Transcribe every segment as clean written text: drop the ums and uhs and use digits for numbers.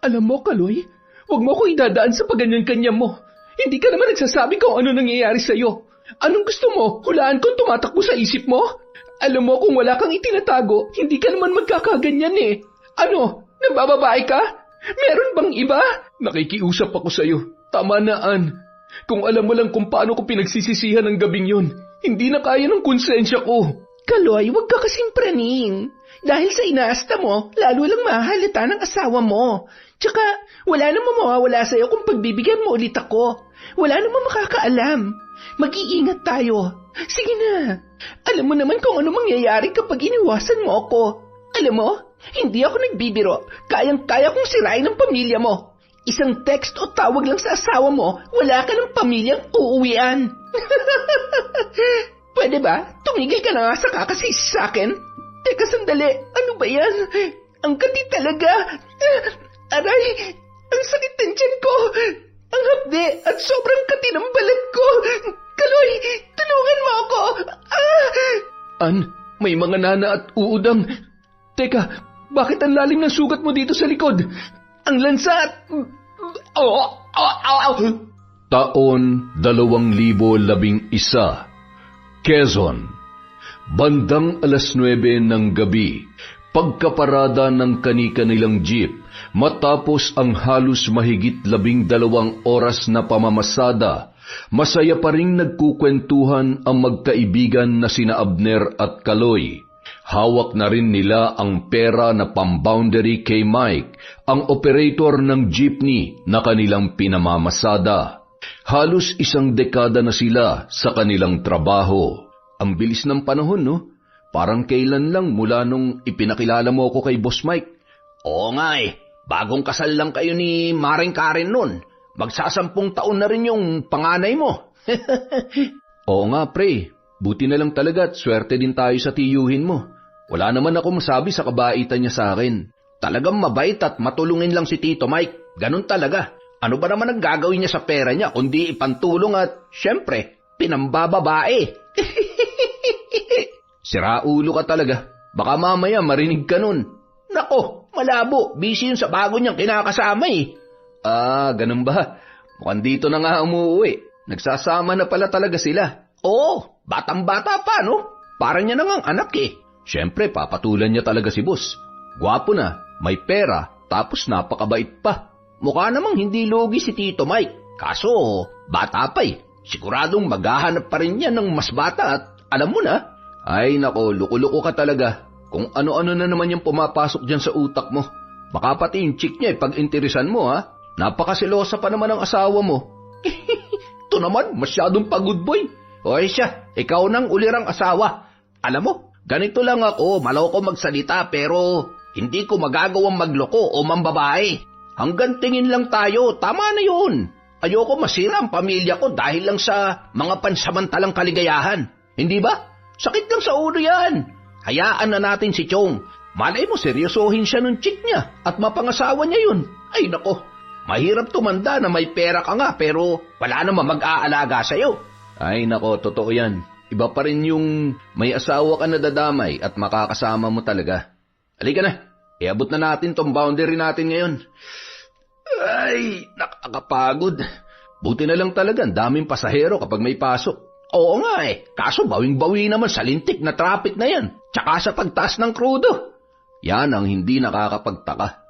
Alam mo, Kaloy, huwag mo ko idadaan sa paganyan-kanya mo. Hindi ka naman nagsasabi kung ano nangyayari sa'yo. Anong gusto mo? Hulaan kung tumatakbo sa isip mo? Alam mo, kung wala kang itinatago, hindi ka naman magkakaganyan eh. Ano? Nabababae ka? Meron bang iba? Nakikiusap ako sa'yo. Tama na, Ann. Kung alam mo lang kung paano ko pinagsisisihan ng gabing yon, hindi na kaya ng konsensya ko. Kaloy, huwag ka kasing praning. Dahil sa inaasta mo, lalo lang mahalata ng asawa mo. Tsaka, wala namang mawawala sa'yo kung pagbibigyan mo ulit ako. Wala namang makakaalam. Mag-iingat tayo. Sige na. Alam mo naman kung ano mangyayari kapag iniwasan mo ako. Alam mo, hindi ako nagbibiro. Kayang-kaya kong sirain ang pamilya mo. Isang text o tawag lang sa asawa mo, wala ka ng pamilyang uuwian. Pwede ba? Tumigil ka na nga sa kakasisi sa akin. Teka, sandali. Ano ba yan? Ang kati talaga. Aray, ang sakit ng tiyan ko. Ang hapde at sobrang kati ng balat ko. Kaloy, tulungan mo ako. An, may mga nana at uudang. Teka, bakit ang lalim ng sugat mo dito sa likod? Ang lansat! Taon 2011, Quezon. Bandang 9:00 ng gabi, pagkaparada ng kani-kanilang jeep, matapos ang halos mahigit 12 oras na pamamasada, masaya pa ring nagkukwentuhan ang magkaibigan na sina Abner at Kaloy. Hawak na rin nila ang pera na pamboundary kay Mike, ang operator ng jeepney na kanilang pinamamasada. Halos 1 dekada na sila sa kanilang trabaho. Ang bilis ng panahon, no? Parang kailan lang mula nung ipinakilala mo ako kay Boss Mike. Oo nga eh. Bagong kasal lang kayo ni Maring Karen nun. Magsasampung taon na rin yung panganay mo. Oo nga, pre. Buti na lang talaga at swerte din tayo sa tiyuhin mo. Wala naman ako masabi sa kabaitan niya sa akin. Talagang mabait at matulungin lang si Tito Mike. Ganun talaga. Ano ba naman ang gagawin niya sa pera niya kundi ipantulong at, syempre, pinambababae. Siraulo ka talaga. Baka mamaya marinig ka nun. Nako, malabo. Busy yun sa bago niyang kinakasama eh. Ganun ba? Mukhang dito na nga umuwi. Nagsasama na pala talaga sila. Oo, batang-bata pa, no? Parang niya na ngang anak eh. Siyempre, papatulan niya talaga si boss. Gwapo na, may pera, tapos napakabait pa. Mukha namang hindi lugi si Tito Mike. Kaso, bata pa eh. Siguradong maghahanap pa rin niya ng mas bata at alam mo na. Ay nako, luko-luko ka talaga. Kung ano-ano na naman yung pumapasok dyan sa utak mo. Baka pati yung chick niya pag-interesan mo ha. Napakasilosa pa naman ang asawa mo. Ito naman, masyadong pagod boy. Oy siya, ikaw nang ulirang asawa. Alam mo, ganito lang ako, maloko magsalita pero hindi ko magagawang magloko o mambabae. Hanggang tingin lang tayo, tama na yun. Ayoko masira ang pamilya ko dahil lang sa mga pansamantalang kaligayahan. Hindi ba? Sakit lang sa ulo yan. Hayaan na natin si Chong. Malay mo seryosohin siya ng chick niya at mapangasawa niya yun. Ay nako, mahirap tumanda na may pera ka nga pero wala naman mag-aalaga sa'yo. Ay nako, totoo yan. Iba pa rin yung may asawa ka na dadamay at makakasama mo talaga. Halika na, iabot na natin tong boundary natin ngayon. Ay, nakakapagod. Buti na lang talaga, daming pasahero kapag may pasok. Oo nga eh, kaso bawing-bawi naman sa lintik na traffic na yan, tsaka sa pagtaas ng krudo. Yan ang hindi nakakapagtaka.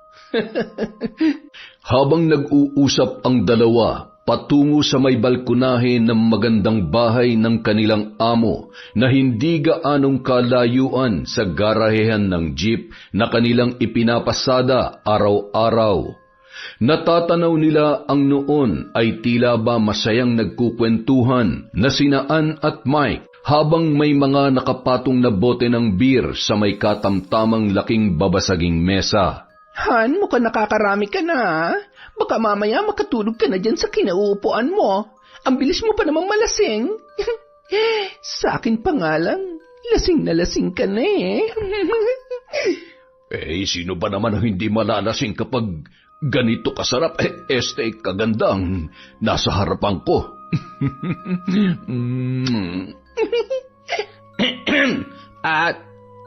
Habang nag-uusap ang dalawa, patungo sa may balkonahe ng magandang bahay ng kanilang amo na hindi gaanong kalayuan sa garahehan ng jeep na kanilang ipinapasada araw-araw. Natatanaw nila ang noon ay tila ba masayang nagkukwentuhan na sina Ann at Mike habang may mga nakapatong na bote ng beer sa may katamtamang laking babasaging mesa. Han, mukhang nakakarami ka na. Baka mamaya makatulog ka na dyan sa kinauupuan mo. Ang bilis mo pa namang malasing. Sa akin pa nga lang, lasing na lasing ka na eh. Sino ba naman ang hindi malalasing kapag ganito kasarap, kagandang nasa harapan ko.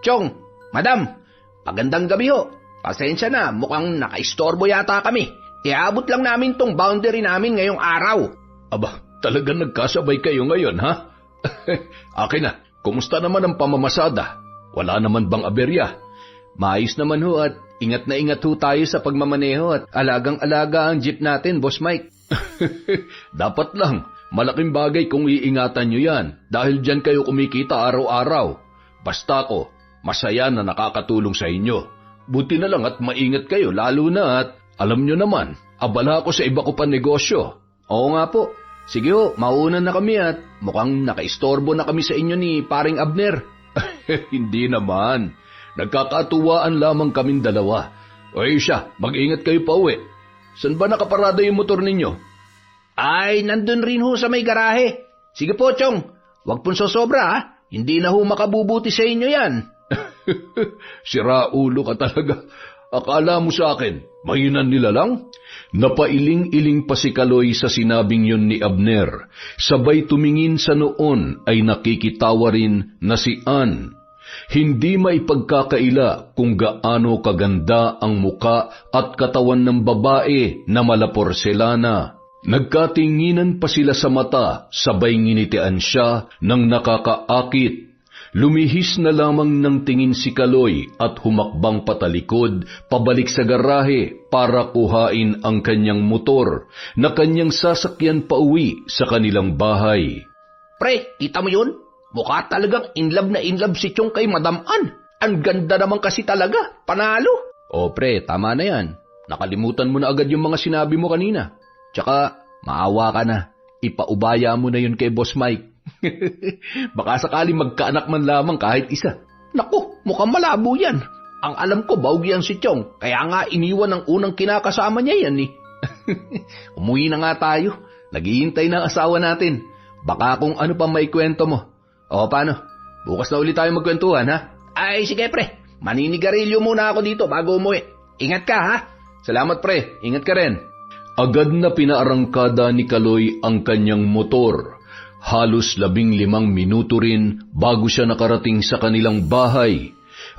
Chong, madam, magandang gabi ho. Pasensya na, mukhang nakaistorbo yata kami. Iabot lang namin tong boundary namin ngayong araw. Aba, talagang nagkasabay kayo ngayon, ha? Akin na, kumusta naman ang pamamasada? Wala naman bang aberya? Maayos naman ho at ingat na ingat ho tayo sa pagmamaneho at alagang-alaga ang jeep natin, Boss Mike. Dapat lang, malaking bagay kung iingatan nyo yan dahil dyan kayo kumikita araw-araw. Basta ako, masaya na nakakatulong sa inyo. Buti na lang at maingat kayo lalo na at alam nyo naman, abala ako sa iba ko pa negosyo. Oo nga po. Sige ho, mauunan na kami at mukhang nakaistorbo na kami sa inyo ni Paring Abner. Hindi naman. Nagkakatuwaan lamang kaming dalawa. O siya, mag-ingat kayo pa uwi. Saan ba nakaparada yung motor ninyo? Ay, nandun rin ho sa may garahe. Sige po, Chong. Huwag pong sosobra, ha? Hindi na ho makabubuti sa inyo yan. Sira ulo ka talaga. Akala mo sa akin, mahinan nila lang? Napailing-iling pa si Kaloy sa sinabing yun ni Abner. Sabay tumingin sa noon ay nakikitawa rin na si Ann. Hindi maipagkakaila kung gaano kaganda ang muka at katawan ng babae na malaporselana. Nagkatinginan pa sila sa mata, sabay nginitian siya ng nakakaakit. Lumihis na lamang ng tingin si Kaloy at humakbang patalikod pabalik sa garahe para kuhain ang kanyang motor na kanyang sasakyan pauwi sa kanilang bahay. Pre, kita mo yun? Mukha talagang inlove na inlove si Chong kay Madam Ann. Ang ganda naman kasi talaga, panalo. O pre, tama na yan. Nakalimutan mo na agad yung mga sinabi mo kanina. Tsaka, maawa ka na. Ipaubaya mo na yun kay Boss Mike. Baka sakali magkaanak man lamang kahit isa. Naku, mukhang malabo yan. Ang alam ko, bawg yan si Chong. Kaya nga iniwan ang unang kinakasama niya yan eh. Umuwi na nga tayo. Naghihintay na ang asawa natin. Baka kung ano pa may kwento mo. O paano? Bukas na ulit tayo magkwentuhan, ha? Ay, sige pre. Maninigarilyo muna ako dito bago umuwi. Ingat ka, ha? Salamat pre. Ingat ka rin. Agad na pinaarangkada ni Kaloy ang kanyang motor. Halos 15 minuto rin bago siya nakarating sa kanilang bahay.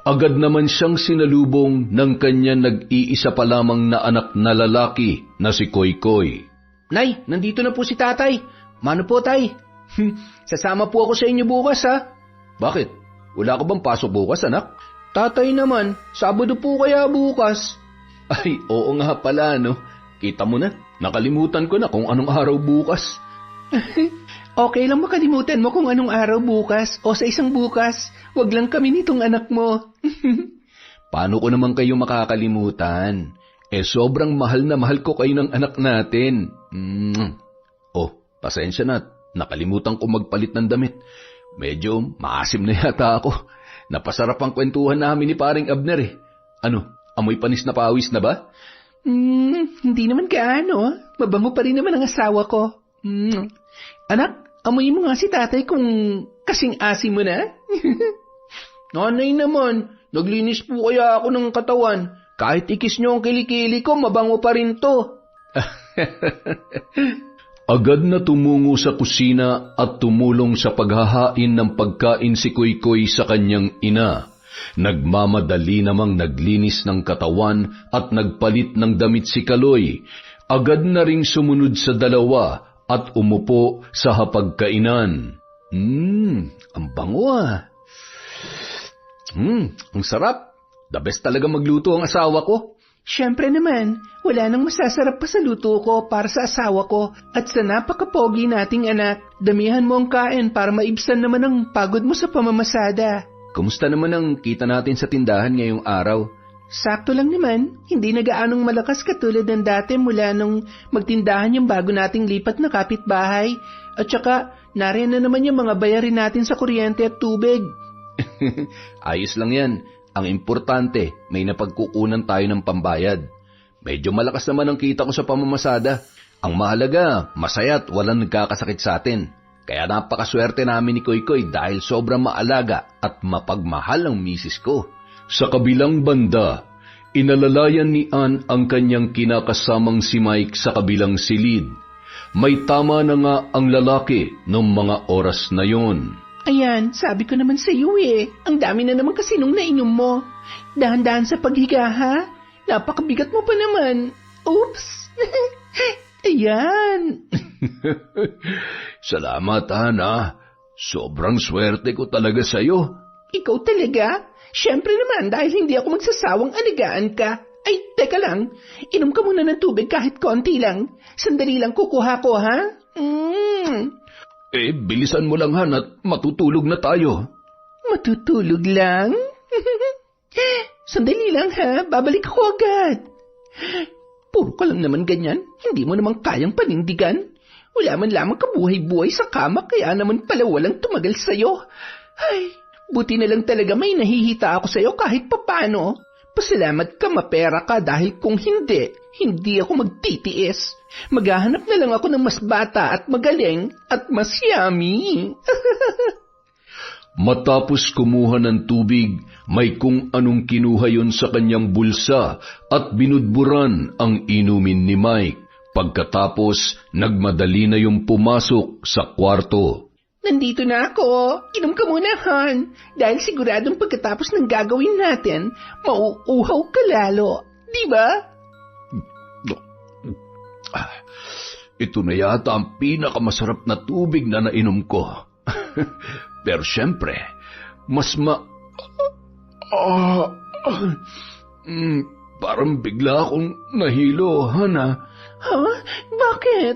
Agad naman siyang sinalubong ng kanyang nag-iisa pa lamang na anak na lalaki na si Koykoy. Nay, nandito na po si tatay. Mano po tay? Sasama po ako sa inyo bukas ha. Bakit? Wala ka bang pasok bukas anak? Tatay naman, Sabado po kaya bukas. Ay, oo nga pala no. Kita mo na, nakalimutan ko na kung anong araw bukas. Okay lang makalimutan mo kung anong araw bukas o sa isang bukas. Wag lang kami nitong anak mo. Paano ko naman kayo makakalimutan? Sobrang mahal na mahal ko kayo ng anak natin. Oh, pasensya na. Nakalimutan ko magpalit ng damit. Medyo maasim na yata ako. Napasarap ang kwentuhan namin ni Paring Abner eh. Ano, amoy panis na pawis na ba? Hindi naman gaano. Mabango pa rin naman ang asawa ko. Anak, amoy mo nga si tatay kung kasing asim mo na. Nanay naman, naglinis po kaya ako ng katawan. Kahit ikis nyo ang kilikili ko, mabango pa rin to. Agad na tumungo sa kusina at tumulong sa paghahain ng pagkain si Koykoy sa kanyang ina. Nagmamadali namang naglinis ng katawan at nagpalit ng damit si Kaloy. Agad na ring sumunod sa dalawa at umupo sa hapagkainan. Ang bango ah. Ang sarap. The best talaga magluto ang asawa ko. Siyempre naman, wala nang masasarap pa sa luto ko para sa asawa ko at sa napakapogi nating anak. Damihan mo ang kain para maibsan naman ang pagod mo sa pamamasada. Kumusta naman ang kita natin sa tindahan ngayong araw? Sakto lang naman, hindi na gaanong malakas katulad ng dati mula nung magtindahan yung bago nating lipat na kapitbahay. At saka, nariyan na naman yung mga bayarin natin sa kuryente at tubig. Ayos lang yan. Ang importante, may napagkukunan tayo ng pambayad. Medyo malakas naman ang kita ko sa pamamasada. Ang mahalaga, masaya at walang nagkakasakit sa atin. Kaya napakaswerte namin ni Koykoy dahil sobrang maalaga at mapagmahal ang misis ko. Sa kabilang banda, inalalayan ni Ann ang kanyang kinakasamang si Mike sa kabilang silid. May tama na nga ang lalaki noong mga oras na yon. Ayan, sabi ko naman sa iyo ang dami na naman kasi nung nainom mo. Dahan-dahan sa paghiga ha, napakabigat mo pa naman. Oops! Ayan. Salamat, Hana. Sobrang swerte ko talaga sa'yo. Ikaw talaga? Siyempre naman dahil hindi ako magsasawang alagaan ka. Ay, teka lang. Inom ka muna ng tubig kahit konti lang. Sandali lang kukuha ko, ha? Bilisan mo lang, Han, at matutulog na tayo. Matutulog lang? Sandali lang, ha? Babalik ako agad. Puro ka lang naman ganyan. Hindi mo naman kayang panindigan. Wala man lamang kabuhay-buhay sa kama, kaya naman pala walang tumagal sa'yo. Ay, buti na lang talaga may nahihita ako sa'yo kahit papano. Pasalamat ka, mapera ka, dahil kung hindi ako magtitiis. Maghahanap na lang ako ng mas bata at magaling at mas yummy. Matapos kumuha ng tubig, may kung anong kinuha yon sa kanyang bulsa at binudburan ang inumin ni Mike. Pagkatapos, nagmadali na yung pumasok sa kwarto. Nandito na ako. Inom ka muna, Han. Dahil siguradong pagkatapos ng gagawin natin, mauuhaw ka lalo. Di ba? Ito na yata ang pinakamasarap na tubig na nainom ko. Pero syempre, parang bigla akong nahilo, Hana. Ha? Bakit?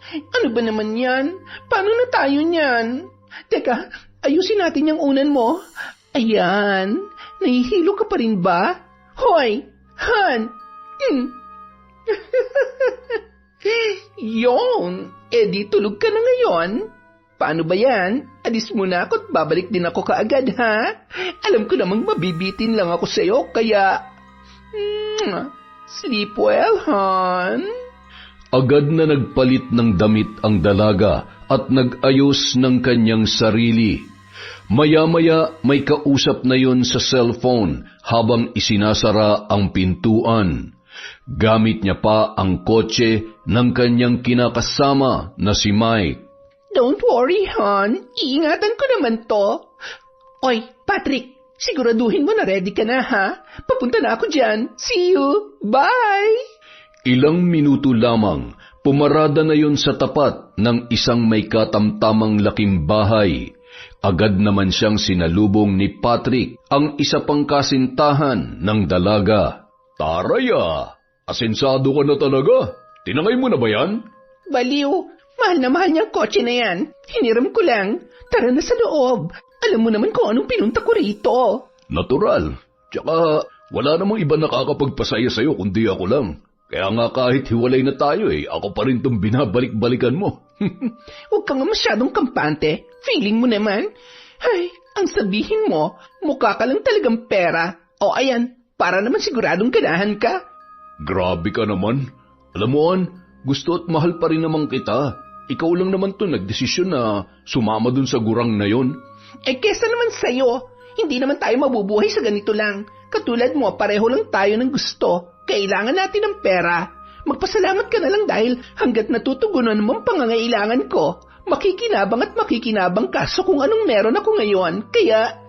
Ano ba naman yan? Paano na tayo niyan? Teka, ayusin natin yung unan mo. Ayan, nahihilo ka pa rin ba? Hoy, Han! Yon, di tulog ka na ngayon. Paano ba yan? Alis muna ako at babalik din ako kaagad, ha? Alam ko namang mabibitin lang ako sa'yo, kaya... sleep well, Han. Agad na nagpalit ng damit ang dalaga at nag-ayos ng kanyang sarili. Maya-maya may kausap na yon sa cellphone habang isinasara ang pintuan. Gamit niya pa ang kotse ng kanyang kinakasama na si Mike. Don't worry, Han. Iingatan ko naman to. Oy, Patrick, siguraduhin mo na ready ka na, ha? Papunta na ako dyan. See you. Bye! Ilang minuto lamang, pumarada na yon sa tapat ng isang may katamtamang laking bahay. Agad naman siyang sinalubong ni Patrick, ang isa pang kasintahan ng dalaga. Taraya, asensado ka na talaga. Tinangay mo na ba yan? Baliw, mahal na mahal niyang kotse na yan. Hiniram ko lang. Tara na sa loob. Alam mo naman kung anong pinunta ko rito. Natural. Tsaka wala namang iba nakakapagpasaya sa'yo kundi ako lang. Kaya nga kahit hiwalay na tayo ako pa rin itong binabalik-balikan mo. Huwag ka nga masyadong kampante. Feeling mo naman. Ay, ang sabihin mo, mukha ka lang talagang pera. O ayan, para naman siguradong ganahan ka. Grabe ka naman. Alam mo, gusto at mahal pa rin naman kita. Ikaw lang naman to nagdesisyon na sumama dun sa gurang na yon. Kesa naman sa'yo. Hindi naman tayo mabubuhay sa ganito lang. Katulad mo, pareho lang tayo ng gusto. Kailangan natin ng pera. Magpasalamat ka na lang dahil hanggat natutugunan mo ang pangangailangan ko, makikinabang at makikinabang ka sa kung anong meron ako ngayon. Kaya,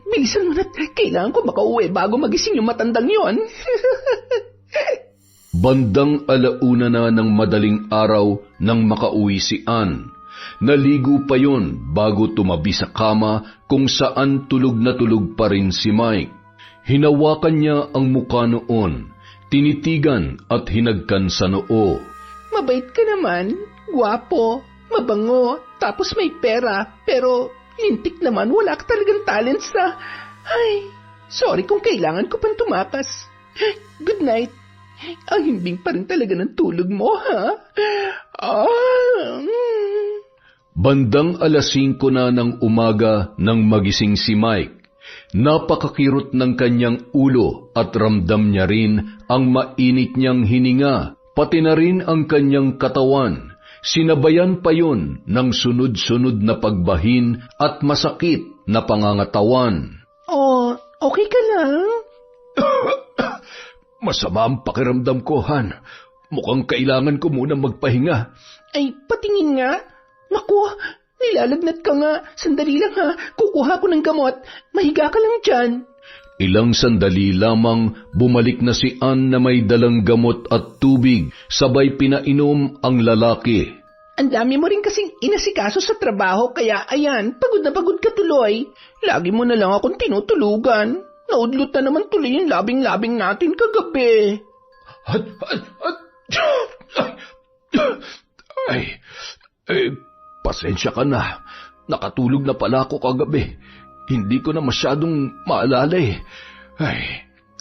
bilisan mo na, kailangan ko makauwi bago magising yung matandang yon. Bandang 1:00 na ng madaling araw nang makauwi si Ann. Naligo pa yon bago tumabi sa kama kung saan tulog na tulog pa rin si Mike. Hinawakan niya ang mukha noon, tinitigan at hinagkan sa noo. Mabait ka naman, gwapo, mabango, tapos may pera, pero lintik naman, wala ka talagang talent sa... Ay, sorry kung kailangan ko pang tumakas. Good night. Ang himbing pa rin talaga ng tulog mo, ha? Bandang 5:00 na ng umaga nang magising si Mike. Napakakirot ng kanyang ulo at ramdam niya rin ang mainit niyang hininga, pati na rin ang kanyang katawan. Sinabayan pa yon ng sunod-sunod na pagbahin at masakit na pangangatawan. Oh, okay ka lang? Masama ang pakiramdam ko, Han. Mukhang kailangan ko muna magpahinga. Ay, patingin nga. Naku, Nilalagnat ka nga. Sandali lang ha. Kukuha ko ng gamot. Mahiga ka lang dyan. Ilang sandali lamang bumalik na si Ann na may dalang gamot at tubig, sabay pinainom ang lalaki. Ang dami mo rin kasing inasikaso sa trabaho, kaya ayan, pagod na pagod ka tuloy. Lagi mo na lang akong tinutulugan. Naudlot na naman tuloy yung labing-labing natin kagabi. Pasensya ka na. Nakatulog na pala ako kagabi. Hindi ko na masyadong maalala eh.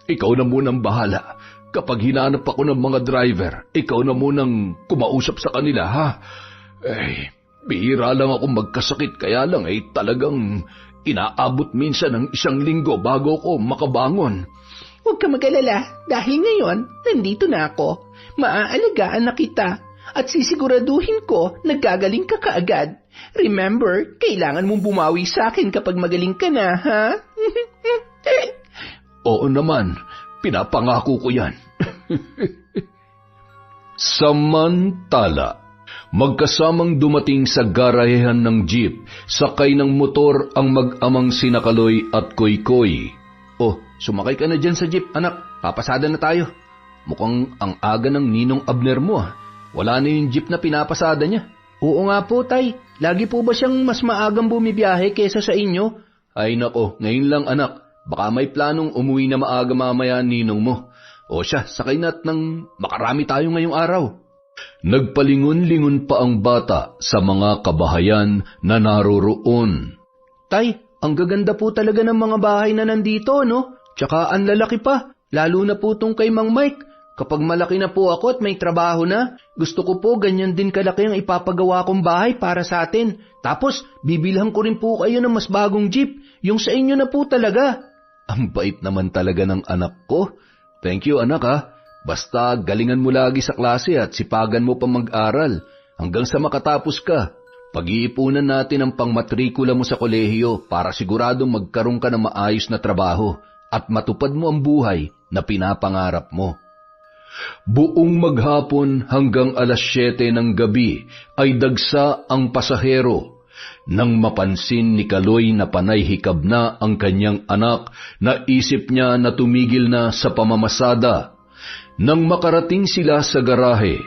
Ikaw na munang bahala. Kapag hinahanap ako ng mga driver, ikaw na munang kumausap sa kanila, ha? Bihira lang ako magkasakit, kaya lang talagang inaabot minsan ng 1 linggo bago ako makabangon. Huwag ka mag-alala, dahil ngayon, nandito na ako. Maaalagaan na kita, at sisiguraduhin ko na gagaling ka kaagad. Remember, kailangan mong bumawi sa akin kapag magaling ka na, ha? Oo naman, pinapangako ko yan. Samantala, magkasamang dumating sa garahehan ng jeep, sakay ng motor ang mag-amang sina Kaloy at Koykoy. Oh, sumakay ka na dyan sa jeep, anak. Papasada na tayo. Mukhang ang aga ng ninong Abner mo, ah. Wala na yung jeep na pinapasada niya. Oo nga po, tay. Lagi po ba siyang mas maagang bumibiyahe kesa sa inyo? Ay nako, ngayon lang anak. Baka may planong umuwi na maaga mamaya ninong mo. O siya, sakay na't nang makarami tayo ngayong araw. Nagpalingon-lingon pa ang bata sa mga kabahayan na naroroon. Tay, ang gaganda po talaga ng mga bahay na nandito, no? Tsaka ang lalaki pa, lalo na po tong kay Mang Mike. Kapag malaki na po ako at may trabaho na, gusto ko po ganyan din kalaki ang ipapagawa kong bahay para sa atin. Tapos, bibilhan ko rin po kayo ng mas bagong jeep, yung sa inyo na po talaga. Ang bait naman talaga ng anak ko. Thank you anak ha. Basta galingan mo lagi sa klase at sipagan mo pa mag-aral hanggang sa makatapos ka. Pag-iipunan natin ang pangmatrikula mo sa kolehiyo para siguradong magkaroon ka ng maayos na trabaho at matupad mo ang buhay na pinapangarap mo. Buong maghapon hanggang 7:00 ng gabi ay dagsa ang pasahero. Nang mapansin ni Kaloy na panay hikab na ang kanyang anak, naisip niya na tumigil na sa pamamasada. Nang makarating sila sa garahe,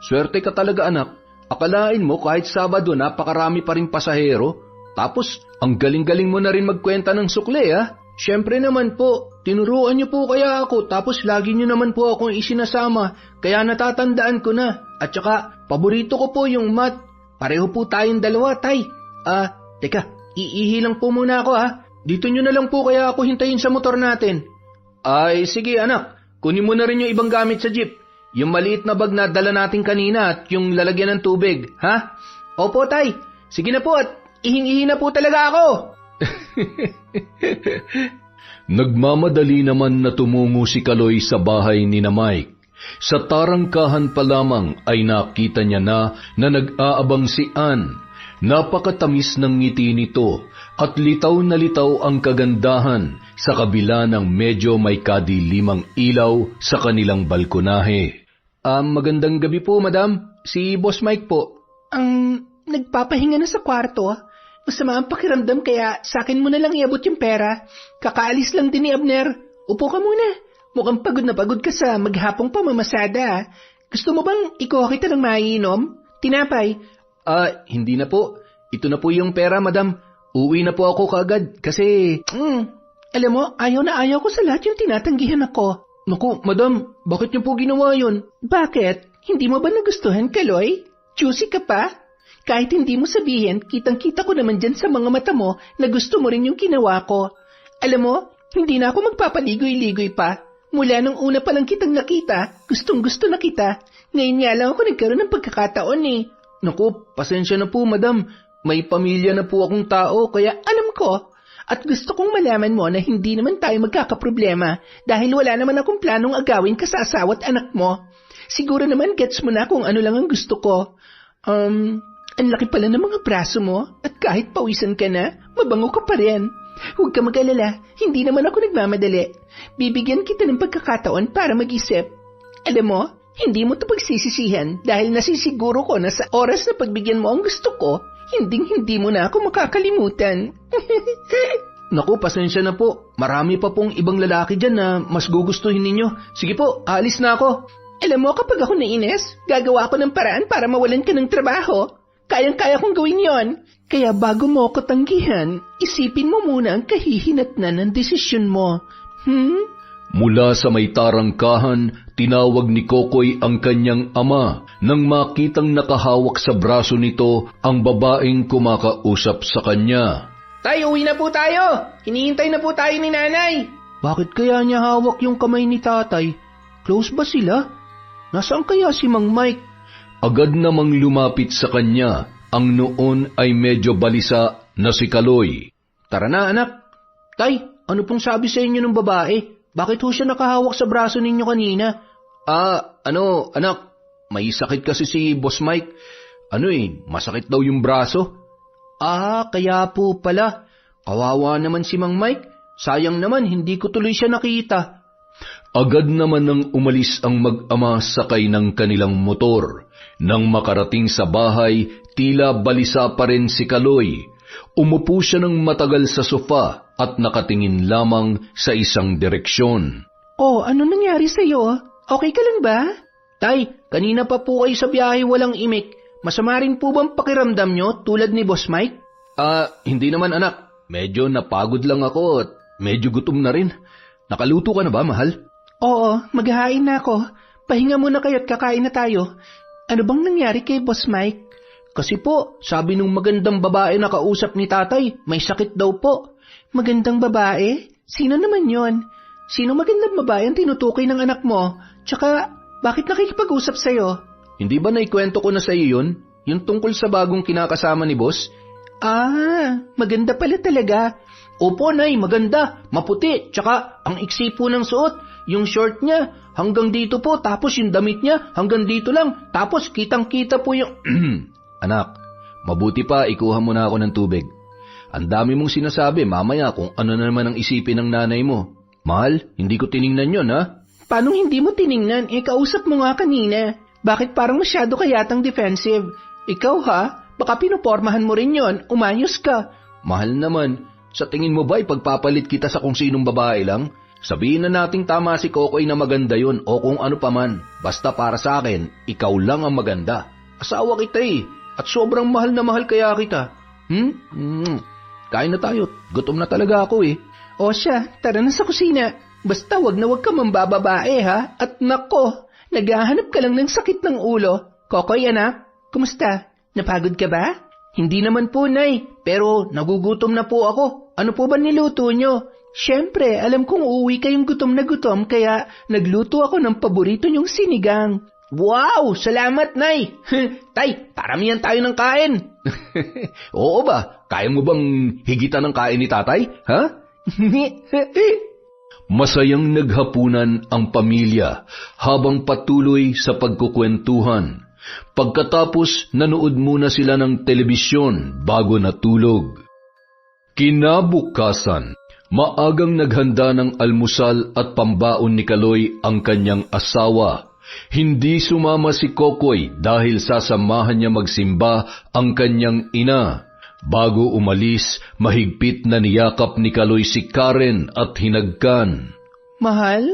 "Swerte ka talaga anak. Akalain mo kahit Sabado napakarami pa ring pasahero. Tapos ang galing-galing mo na rin magkwenta ng sukle ah." Siyempre naman po, tinuruan niyo po kaya ako tapos lagi niyo naman po akong isinasama kaya natatandaan ko na. At saka, paborito ko po yung math. Pareho po tayong dalawa, tay. Teka, iihi lang po muna ako ha. Dito niyo na lang po kaya ako hintayin sa motor natin. Ay, sige anak, kunin mo na rin yung ibang gamit sa jeep. Yung maliit na bag na dala natin kanina at yung lalagyan ng tubig, ha? Opo, tay. Sige na po at ihing-ihi na po talaga ako. Nagmamadali naman na tumungo si Kaloy sa bahay ni na Mike. Sa tarangkahan pa lamang ay nakita niya na nag-aabang si Ann. Napakatamis ng ngiti nito at litaw na litaw ang kagandahan sa kabila ng medyo may kadilimang ilaw sa kanilang balkonahe. Magandang gabi po, madam. Si Boss Mike po. Nagpapahinga na sa kwarto. Masama ang pakiramdam kaya sa akin mo na lang iabot yung pera. Kakaalis lang din ni Abner. Upo ka muna. Mukhang pagod na pagod ka sa maghapong pamamasada. Gusto mo bang ikuha kita ng maiinom? Tinapay? Hindi na po. Ito na po yung pera, madam. Uuwi na po ako kaagad kasi... alam mo, ayaw na ayaw ko sa lahat yung tinatanggihan ako. Naku, madam, bakit niyo po ginawa yun? Bakit? Hindi mo ba nagustuhan, Kaloy? Juicy ka pa? Kahit hindi mo sabihin, kitang-kita ko naman dyan sa mga mata mo na gusto mo rin yung ginawa ko. Alam mo, hindi na ako magpapaligoy-ligoy pa. Mula nung una pa lang kitang nakita, gustong-gusto na kita. Ngayon nga lang ako nagkaroon ng pagkakataon eh. Naku, pasensya na po madam. May pamilya na po akong tao kaya alam ko. At gusto kong malaman mo na hindi naman tayo magkakaproblema dahil wala naman akong planong agawin ka sa asawa at anak mo. Siguro naman gets mo na kung ano lang ang gusto ko. Ang laki pala ng mga braso mo at kahit pawisan ka na, mabango ka pa rin. Huwag ka mag-alala, hindi naman ako nagmamadali. Bibigyan kita ng pagkakataon para mag-isip. Alam mo, hindi mo ito pagsisisihan dahil nasisiguro ko na sa oras na pagbigyan mo ang gusto ko, Hinding-hindi mo na ako makakalimutan. Naku, pasensya na po. Marami pa pong ibang lalaki dyan na mas gugustuhin ninyo. Sige po, aalis na ako. Alam mo, kapag ako nainis, gagawa ako ng paraan para mawalan ka ng trabaho. Kayang-kaya kong gawin yon. Kaya bago mo ako tanggihan, isipin mo muna ang kahihinatnan ng desisyon mo. Mula sa may tarangkahan, tinawag ni Kokoy ang kanyang ama nang makitang nakahawak sa braso nito ang babaeng kumakausap sa kanya. Tay, uwi na po tayo! Hinihintay na po tayo ni nanay! Bakit kaya niya hawak yung kamay ni tatay? Close ba sila? Nasaan kaya si Mang Mike? Agad namang lumapit sa kanya ang noon ay medyo balisa na si Kaloy. Tara na, anak. Tay, ano pong sabi sa inyo ng babae? Bakit ho siya nakahawak sa braso ninyo kanina? Anak, may sakit kasi si Boss Mike. Masakit daw yung braso. Kaya po pala. Kawawa naman si Mang Mike. Sayang naman, hindi ko tuloy siya nakita. Agad naman nang umalis ang mag-ama sakay ng kanilang motor. Nang makarating sa bahay, tila balisa pa rin si Kaloy. Umupo siya ng matagal sa sofa at nakatingin lamang sa isang direksyon. Ano nangyari sa'yo? Okay ka lang ba? Tay, kanina pa po kayo sa biyahe walang imik. Masama rin po bang pakiramdam nyo tulad ni Boss Mike? Hindi naman anak. Medyo napagod lang ako at medyo gutom na rin. Nakaluto ka na ba, mahal? Oo, maghahain na ako. Pahinga muna kayo't kakain na tayo. Ano bang nangyari kay Boss Mike? Kasi po, sabi nung magandang babae na kausap ni tatay, may sakit daw po. Magandang babae? Sino naman yon? Sino magandang babae ang tinutukoy ng anak mo? Tsaka, bakit nakikipag-usap sa'yo? Hindi ba naikwento ko na sa iyo yun? Yung tungkol sa bagong kinakasama ni boss? Maganda pala talaga. Opo, Nay, maganda. Maputi, tsaka ang iksi po ng suot. Yung short niya, hanggang dito po, tapos yung damit niya, hanggang dito lang. Tapos kitang-kita po yung... Anak, mabuti pa ikuha mo na ako ng tubig. Ang dami mong sinasabi, mamaya kung ano na naman ang isipin ng nanay mo. Mahal, hindi ko tiningnan yun, ha? Paano hindi mo tiningnan? Kausap mo nga kanina. Bakit parang masyado ka yatang defensive? Ikaw ha? Baka pinupormahan mo rin yon. Umayos ka. Mahal naman, sa tingin mo ba ipagpapalit kita sa kung sinong babae lang? Sabihin na nating tama si Kokoy na maganda yon o kung ano paman. Basta para sa akin, ikaw lang ang maganda. Asawa kita at sobrang mahal na mahal kaya kita. Kain na tayo, gutom na talaga ako O siya, tara na sa kusina. Basta wag ka mambababae ha. At nako, naghahanap ka lang ng sakit ng ulo. Kokoy anak, kumusta? Napagod ka ba? Hindi naman po, Nay, pero nagugutom na po ako. Ano po ba niluto nyo? Siyempre, alam kong uuwi kayong gutom na gutom kaya nagluto ako ng paborito nyong sinigang. Wow! Salamat, Nay! Tay, paramihan tayo ng kain. Oo ba? Kaya mo bang higitan ng kain ni tatay? Ha? Masayang naghapunan ang pamilya habang patuloy sa pagkukwentuhan. Pagkatapos, nanood muna sila ng telebisyon bago natulog. Kinabukasan, maagang naghanda ng almusal at pambaon ni Kaloy ang kanyang asawa. Hindi sumama si Kokoy dahil sasamahan niya magsimba ang kanyang ina. Bago umalis, mahigpit na niyakap ni Kaloy si Karen at hinagkan. Mahal,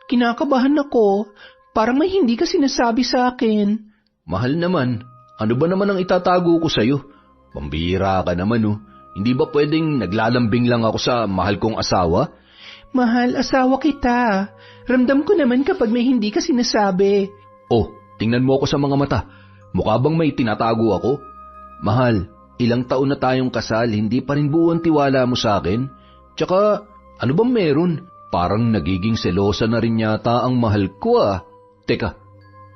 kinakabahan ako. Parang may hindi ka sinasabi sa akin. Mahal naman, ano ba naman ang itatago ko sa'yo? Pambihira ka naman Hindi ba pwedeng naglalambing lang ako sa mahal kong asawa? Mahal, asawa kita. Ramdam ko naman kapag may hindi ka sinasabi. Tingnan mo ako sa mga mata. Mukha bang may tinatago ako? Mahal, ilang taon na tayong kasal, hindi pa rin buo ang tiwala mo sa akin. Tsaka, ano bang meron? Parang nagiging selosa na rin yata ang mahal ko Teka,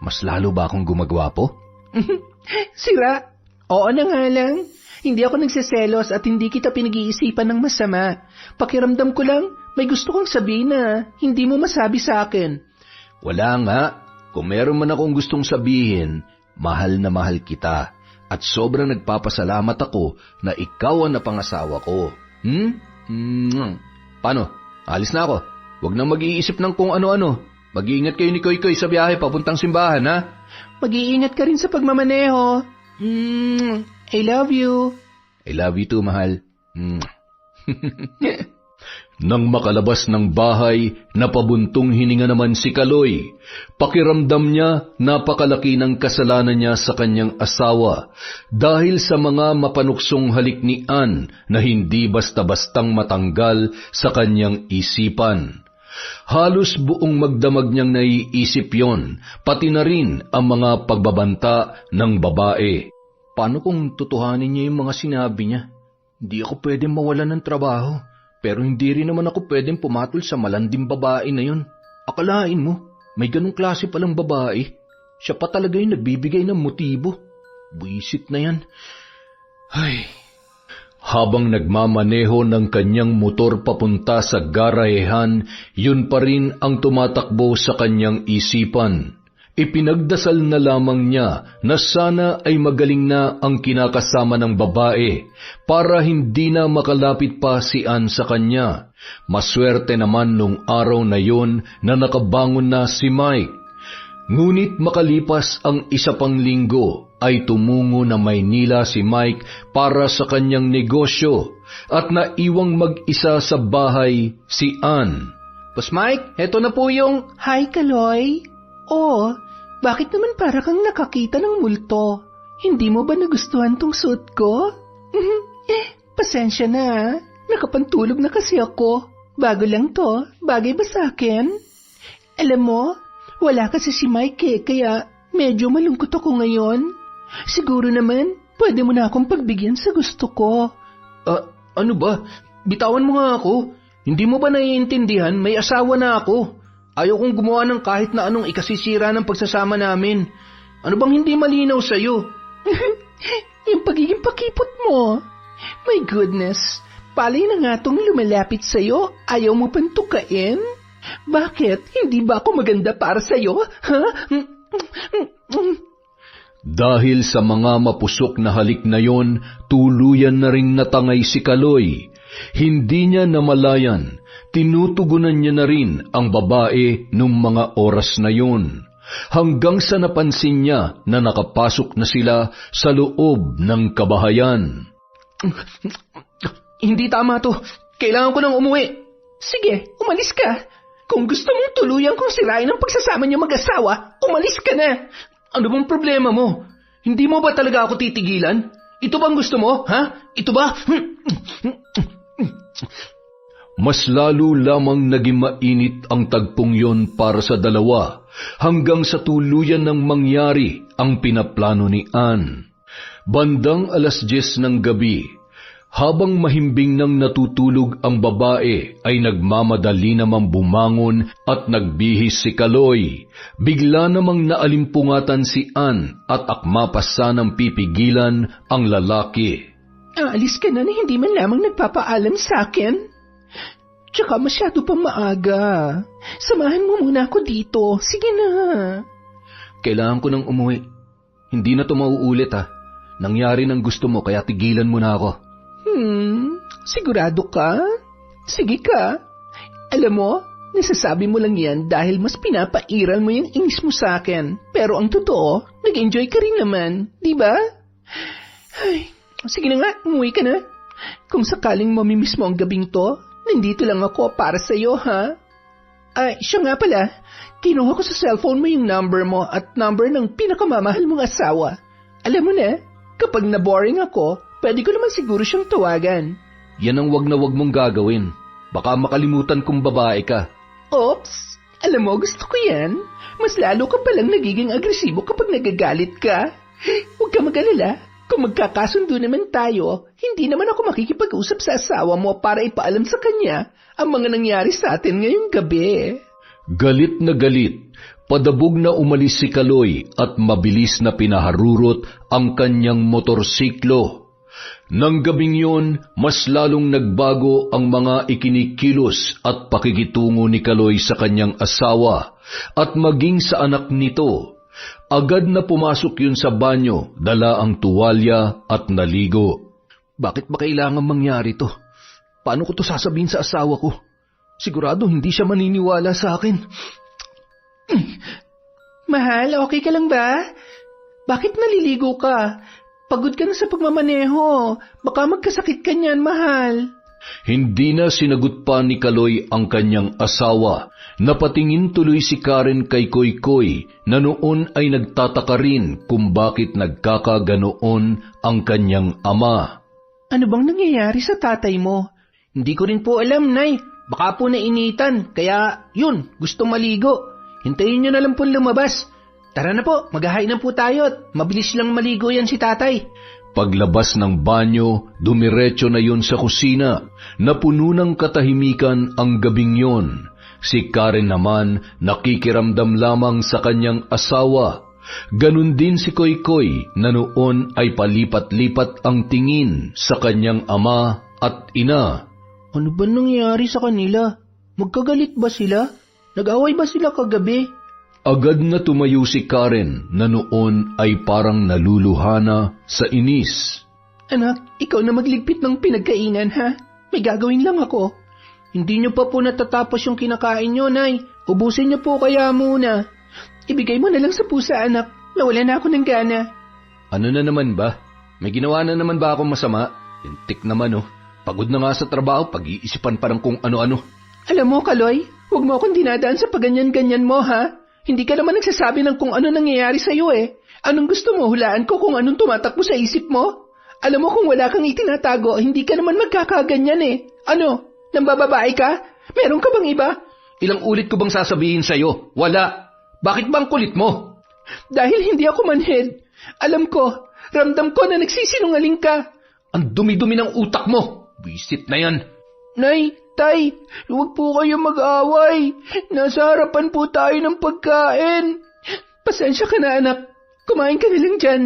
mas lalo ba akong gumagwapo? Sira, oo na nga lang. Hindi ako nagseselos at hindi kita pinag-iisipan ng masama. Pakiramdam ko lang, may gusto kong sabihin na hindi mo masabi sa akin. Wala nga. Kung meron man akong gustong sabihin, mahal na mahal kita. At sobrang nagpapasalamat ako na ikaw ang napangasawa ko. Paano? Alis na ako. Huwag nang mag-iisip ng kung ano-ano. Mag-iingat kayo ni Koy-Koy sa biyahe papuntang simbahan, ha? Mag-iingat ka rin sa pagmamaneho. I love you. I love you too, mahal. Nang makalabas ng bahay, napabuntong hininga naman si Kaloy. Pakiramdam niya, napakalaki ng kasalanan niya sa kanyang asawa dahil sa mga mapanuksong halik ni Ann na hindi basta-bastang matanggal sa kanyang isipan. Halos buong magdamag niyang naiisip yon, pati na rin ang mga pagbabanta ng babae. Paano kung tutuhanin niya yung mga sinabi niya? Hindi ako pwedeng mawalan ng trabaho. Pero hindi rin naman ako pwedeng pumatol sa malanding babae na yun. Akalain mo, may ganong klase palang babae. Siya pa talaga yung nagbibigay ng motibo. Buisit na yan. Ay. Habang nagmamaneho ng kanyang motor papunta sa garahehan, yun pa rin ang tumatakbo sa kanyang isipan. Ipinagdasal na lamang niya na sana ay magaling na ang kinakasama ng babae para hindi na makalapit pa si Ann sa kanya. Maswerte naman nung araw na yon na nakabangon na si Mike. Ngunit makalipas ang isa pang linggo ay tumungo na Maynila si Mike para sa kanyang negosyo at naiwang mag-isa sa bahay si Ann. Boss Mike, eto na po yung... Hi, Kaloy. Oh, bakit naman para kang nakakita ng multo? Hindi mo ba nagustuhan tong suit ko? Pasensya na. Nakapantulog na kasi ako. Bago lang to. Bagay ba sa akin? Alam mo, wala kasi si Mike kaya medyo malungkot ako ngayon. Siguro naman, pwede mo na akong pagbigyan sa gusto ko. Ano ba? Bitawan mo nga ako. Hindi mo ba naiintindihan? May asawa na ako. Ayaw kong gumawa ng kahit na anong ikasisira ng pagsasama namin. Ano bang hindi malinaw sa'yo? Yung pagiging pakipot mo. My goodness, palay na nga tong lumalapit sa'yo. Ayaw mo pang tukain? Bakit? Hindi ba ako maganda para sa'yo? Ha? Dahil sa mga mapusok na halik na yon, tuluyan na ring natangay si Kaloy. Hindi niya namalayan, tinutugunan niya na rin ang babae nung mga oras na yun. Hanggang sa napansin niya na nakapasok na sila sa loob ng kabahayan. Hindi tama to. Kailangan ko nang umuwi. Sige, umalis ka. Kung gusto mong tuluyan kong sirain ang pagsasama niyo mag-asawa, umalis ka na. Ano bang problema mo? Hindi mo ba talaga ako titigilan? Ito bang gusto mo, ha? Ito ba? Mas lalo lamang naging mainit ang tagpong yon para sa dalawa hanggang sa tuluyan ng mangyari ang pinaplano ni Ann. Bandang 10:00 ng gabi, habang mahimbing nang natutulog ang babae ay nagmamadali namang bumangon at nagbihis si Kaloy. Bigla namang naalimpungatan si Ann at akma pa sanang pipigilan ang lalaki. Aalis ka na hindi man lamang nagpapaalam sa akin. Tsaka masyado pang maaga. Samahan mo muna ako dito. Sige na. Kailangan ko nang umuwi. Hindi na to mauulit ha. Nangyari ng gusto mo kaya tigilan mo na ako. Sigurado ka? Sige ka. Alam mo, nasasabi mo lang yan dahil mas pinapairal mo yung inis mo sa akin. Pero ang totoo, nag-enjoy ka rin naman. Di ba? Ay, sige na nga, umuwi ka na. Kung sakaling mamimiss mo ang gabing to, nandito lang ako para sa'yo, ha? Ay, siya nga pala. Kinuha ko sa cellphone mo yung number mo at number ng pinakamamahal mong asawa. Alam mo na, kapag na-boring ako, pwede ko naman siguro siyang tawagan. Yan ang wag na wag mong gagawin. Baka makalimutan kong babae ka. Oops! Alam mo, gusto ko yan. Mas lalo ka palang nagiging agresibo kapag nagagalit ka. Huwag ka mag-alala. Kung magkakasundo naman tayo, hindi naman ako makikipag-usap sa asawa mo para ipaalam sa kanya ang mga nangyari sa atin ngayong gabi. Galit na galit, padabog na umalis si Kaloy at mabilis na pinaharurot ang kanyang motorsiklo. Nang gabing yon, mas lalong nagbago ang mga ikinikilos at pakikitungo ni Kaloy sa kanyang asawa at maging sa anak nito. Agad na pumasok yun sa banyo, dala ang tuwalya at naligo. Bakit ba kailangan mangyari to? Paano ko to sasabihin sa asawa ko? Sigurado hindi siya maniniwala sa akin. Mahal, okay ka lang ba? Bakit naliligo ka? Pagod ka na sa pagmamaneho. Baka magkasakit ka niyan, mahal. Hindi na sinagot pa ni Kaloy ang kanyang asawa. Napatingin tuloy si Karen kay Koykoy na noon ay nagtataka rin kung bakit nagkakaganoon ang kanyang ama. Ano bang nangyayari sa tatay mo? Hindi ko rin po alam, Nay. Baka po nainitan, kaya yun, gustong maligo. Hintayin nyo na lang po lumabas. Tara na po, maghahain na po tayo at mabilis lang maligo yan si tatay. Paglabas ng banyo, dumiretso na yon sa kusina, na puno ng katahimikan ang gabing yon. Si Karen naman nakikiramdam lamang sa kanyang asawa. Ganun din si Koykoy na noon ay palipat-lipat ang tingin sa kanyang ama at ina. Ano ba nangyari sa kanila? Magkagalit ba sila? Nag-away ba sila kagabi? Agad na tumayo si Karen na noon ay parang naluluhana sa inis. Anak, ikaw na magligpit ng pinagkainan, ha? May gagawin lang ako. Hindi niyo pa po natatapos yung kinakain niyo, Nay. Ubusin niyo po kaya muna. Ibigay mo na lang sa pusa, anak. Nawala na ako ng gana. Ano na naman ba? May ginawa na naman ba akong masama? Tintik naman, oh. Pagod na nga sa trabaho, pag-iisipan pa ng kung ano-ano. Alam mo, Kaloy, huwag mo akong dinadaan sa paganyan-ganyan mo, ha? Hindi ka naman nagsasabi ng kung ano nangyayari sa'yo, eh. Anong gusto mo? Hulaan ko kung anong tumatakbo sa isip mo? Alam mo kung wala kang itinatago, hindi ka naman magkakaganyan, eh. Ano? Nambababae ka? Meron ka bang iba? Ilang ulit ko bang sasabihin sa'yo? Wala. Bakit bang kulit mo? Dahil hindi ako manhid. Alam ko, ramdam ko na nagsisinungaling ka. Ang dumi-dumi ng utak mo. Wisit na yan. Nay, Tay, huwag po kayo mag-away. Nasa harapan po tayo ng pagkain. Pasensya ka na, anak. Kumain ka na lang dyan.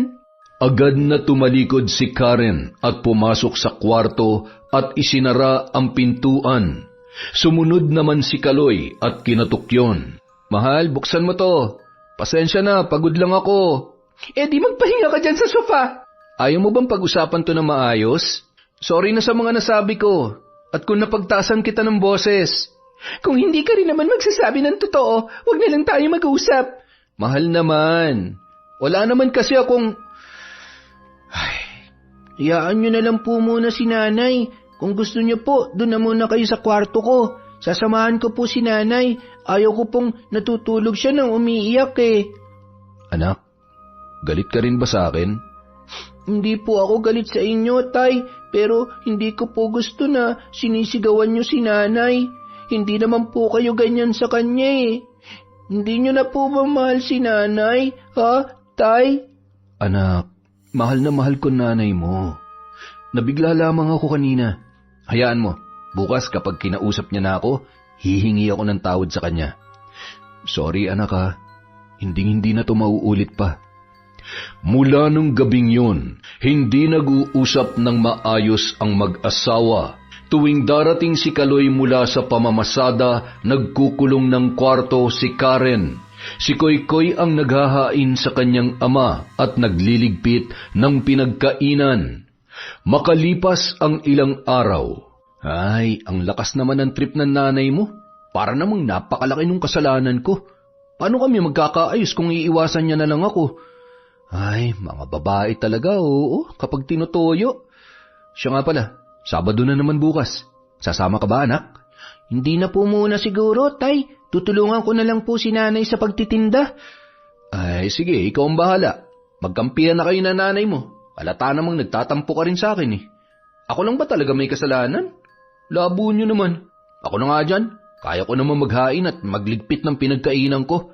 Agad na tumalikod si Karen at pumasok sa kwarto at isinara ang pintuan. Sumunod naman si Kaloy at kinatok yun. Mahal, buksan mo to. Pasensya na, pagod lang ako. Eh di magpahinga ka dyan sa sofa. Ayaw mo bang pag-usapan to na maayos? Sorry na sa mga nasabi ko. At kung napagtaasan kita ng boses. Kung hindi ka rin naman magsasabi ng totoo, huwag na lang tayo mag-usap. Mahal naman. Wala naman kasi akong... Hayaan nyo na lang po muna si nanay. Kung gusto nyo po, doon na muna kayo sa kwarto ko. Sasamahan ko po si nanay. Ayaw ko pong natutulog siya nang umiiyak eh. Anak, galit ka rin ba sa akin? Hindi po ako galit sa inyo, Tay. Pero hindi ko po gusto na sinisigawan nyo si nanay. Hindi naman po kayo ganyan sa kanya eh. Hindi nyo na po ba mahal si nanay, ha, Tay? Anak, mahal na mahal ko nanay mo. Nabigla lamang ako kanina. Hayaan mo, bukas kapag kinausap niya na ako, hihingi ako ng tawad sa kanya. Sorry anak ha, hindi na to mauulit pa. Mula nung gabing yun, hindi nag-uusap ng maayos ang mag-asawa. Tuwing darating si Kaloy mula sa pamamasada, nagkukulong ng kwarto si Karen. Si Koykoy ang naghahain sa kanyang ama at nagliligpit ng pinagkainan. Makalipas ang ilang araw. Ay, ang lakas naman ng trip ng nanay mo. Para namang napakalaki nung kasalanan ko. Paano kami magkakaayos kung iiwasan niya na lang ako? Ay, mga babae talaga, oo, kapag tinutoyo. Siya nga pala, Sabado na naman bukas. Sasama ka ba, anak? Hindi na po muna siguro, Tay. Tutulungan ko na lang po si nanay sa pagtitinda. Ay, sige, ikaw ang bahala. Magkampihan na kayo na nanay mo. Halata namang nagtatampo ka rin sa akin eh. Ako lang ba talaga may kasalanan? Labo nyo naman. Ako na nga dyan. Kaya ko naman maghain at magligpit ng pinagkainan ko.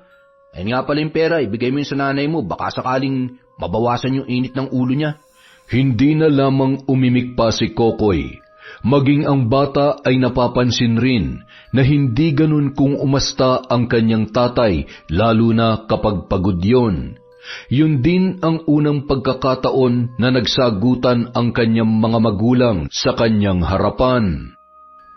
Ayun nga pala yung pera, ibigay mo yun sa nanay mo, baka sakaling mabawasan yung init ng ulo niya. Hindi na lamang umimik pa si Kokoy. Maging ang bata ay napapansin rin na hindi ganun kung umasta ang kanyang tatay, lalo na kapag pagod yon. Yun din ang unang pagkakataon na nagsagutan ang kanyang mga magulang sa kanyang harapan.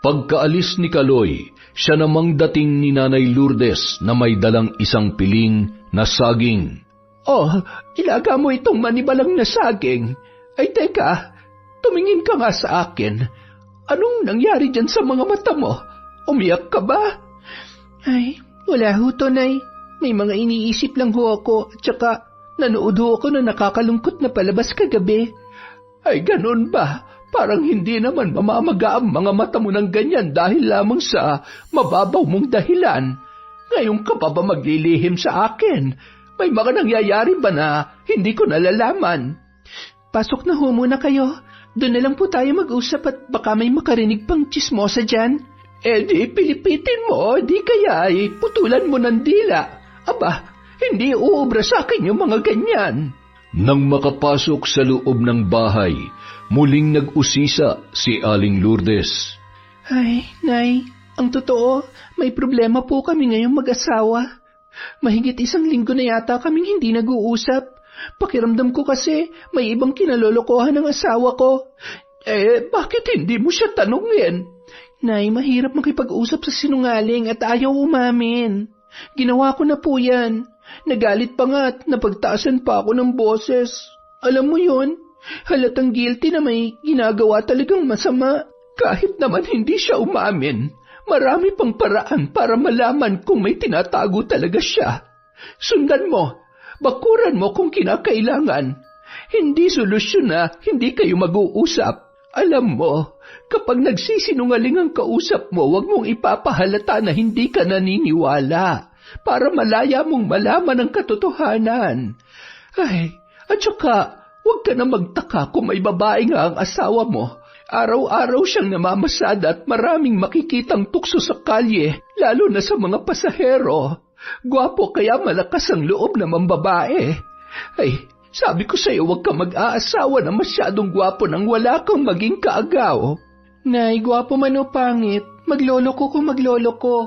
Pagkaalis ni Kaloy, siya namang dating ni Nanay Lourdes na may dalang isang piling na saging. Oh, ilaga mo itong manibalang na saging. Ay teka, tumingin ka nga sa akin. Anong nangyari dyan sa mga mata mo? Umiyak ka ba? Ay, wala ho, Tonay. May mga iniisip lang ho ako at saka Nanood ako na nakakalungkot na palabas kagabi. Ay, ganun ba? Parang hindi naman mamamaga ang mga mata mo ng ganyan dahil lamang sa mababaw mong dahilan. Ngayon ka pa ba maglilihim sa akin? May mga nangyayari ba na hindi ko nalalaman? Pasok na ho muna kayo. Doon na lang po tayo mag-usap at baka may makarinig pang tsismosa dyan. Di pilipitin mo, di kaya putulan mo ng dila. Aba, hindi uubra sa akin yung mga ganyan. Nang makapasok sa loob ng bahay, muling nag-usisa si Aling Lourdes. Ay, Nay, ang totoo, may problema po kami ngayong mag-asawa. Mahigit 1 linggo na yata kaming hindi nag-uusap. Pakiramdam ko kasi may ibang kinalolokohan ng asawa ko. Bakit hindi mo siya tanungin? Nay, mahirap makipag-usap sa sinungaling at ayaw umamin. Ginawa ko na po yan. Nagalit pa nga at napagtaasan pa ako ng boses. Alam mo yon, halatang guilty na may ginagawa talagang masama. Kahit naman hindi siya umamin, marami pang paraan para malaman kung may tinatago talaga siya. Sundan mo. Bakuran mo kung kinakailangan. Hindi solusyon na hindi kayo mag-uusap. Alam mo, kapag nagsisinungaling ang kausap mo, huwag mong ipapahalata na hindi ka naniniwala para malaya mong malaman ang katotohanan. Ay, at saka, huwag ka na magtaka kung may babae nga ang asawa mo. Araw-araw siyang namamasada at maraming makikitang tukso sa kalye, lalo na sa mga pasahero. Gwapo kaya malakas ang loob naman babae. Ay, sabi ko sa'yo huwag ka mag-aasawa na masyadong gwapo nang wala kang maging kaagaw. Nay, gwapo man o pangit, magloloko ko magloloko.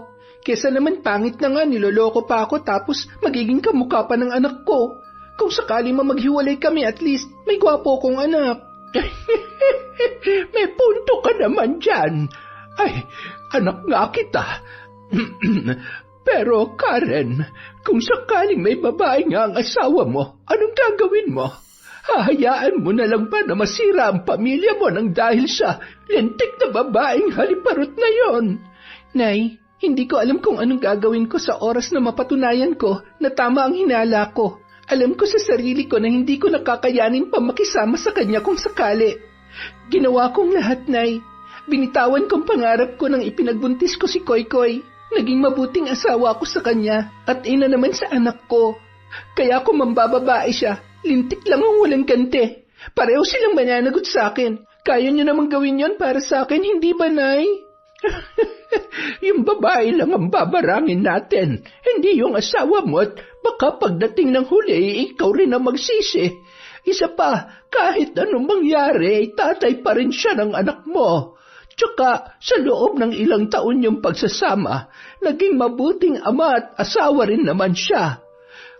Kesa naman pangit na nga niloloko pa ako tapos magiging kamukha pa ng anak ko. Kung sakali maghiwalay kami at least may gwapo kong anak. May punto ka naman dyan. Ay, anak nga kita. Pero Karen, kung sakaling may babae nga ang asawa mo, anong gagawin mo? Hahayaan mo na lang ba na masira ang pamilya mo nang dahil sa lintik na babaeng haliparot na yon? Nay, hindi ko alam kung anong gagawin ko sa oras na mapatunayan ko na tama ang hinala ko. Alam ko sa sarili ko na hindi ko nakakayanin pa makisama sa kanya kung sakali. Ginawa kong lahat, Nay. Binitawan kong pangarap ko nang ipinagbuntis ko si Koykoy. Naging mabuting asawa ko sa kanya at ina naman sa anak ko. Kaya kung mambababae siya, lintik lang ang walang kante. Pareho silang mananagot sa akin. Kaya niyo namang gawin yon para sa akin, hindi ba, Nay? Yung babae lang ang babarangin natin, hindi yung asawa mo at baka pagdating ng huli, ikaw rin ang magsisi. Isa pa, kahit anong mangyari, tatay pa rin siya ng anak mo. Tsaka sa loob ng ilang taon yung pagsasama, naging mabuting ama at asawa rin naman siya.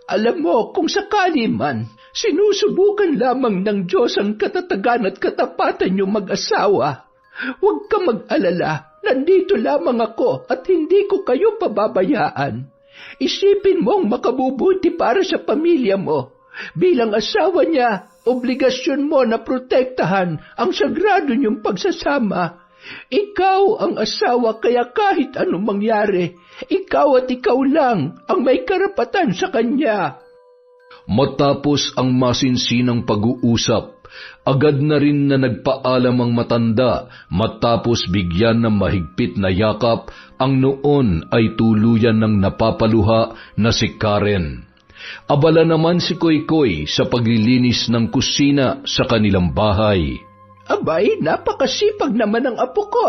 Alam mo, kung sakali man, sinusubukan lamang ng Diyos ang katatagan at katapatan yung mag-asawa. Huwag ka mag-alala, nandito lamang ako at hindi ko kayo pababayaan. Isipin mong makabubuti para sa pamilya mo. Bilang asawa niya, obligasyon mo na protektahan ang sagrado niyong pagsasama. Ikaw ang asawa kaya kahit anong mangyari, ikaw at ikaw lang ang may karapatan sa kanya. Matapos ang masinsinang pag-uusap, agad na rin na nagpaalam ang matanda matapos bigyan ng mahigpit na yakap ang noon ay tuluyan ng napapaluha na si Karen. Abala naman si Koykoy sa paglilinis ng kusina sa kanilang bahay. Abay, napakasipag naman ang apo ko.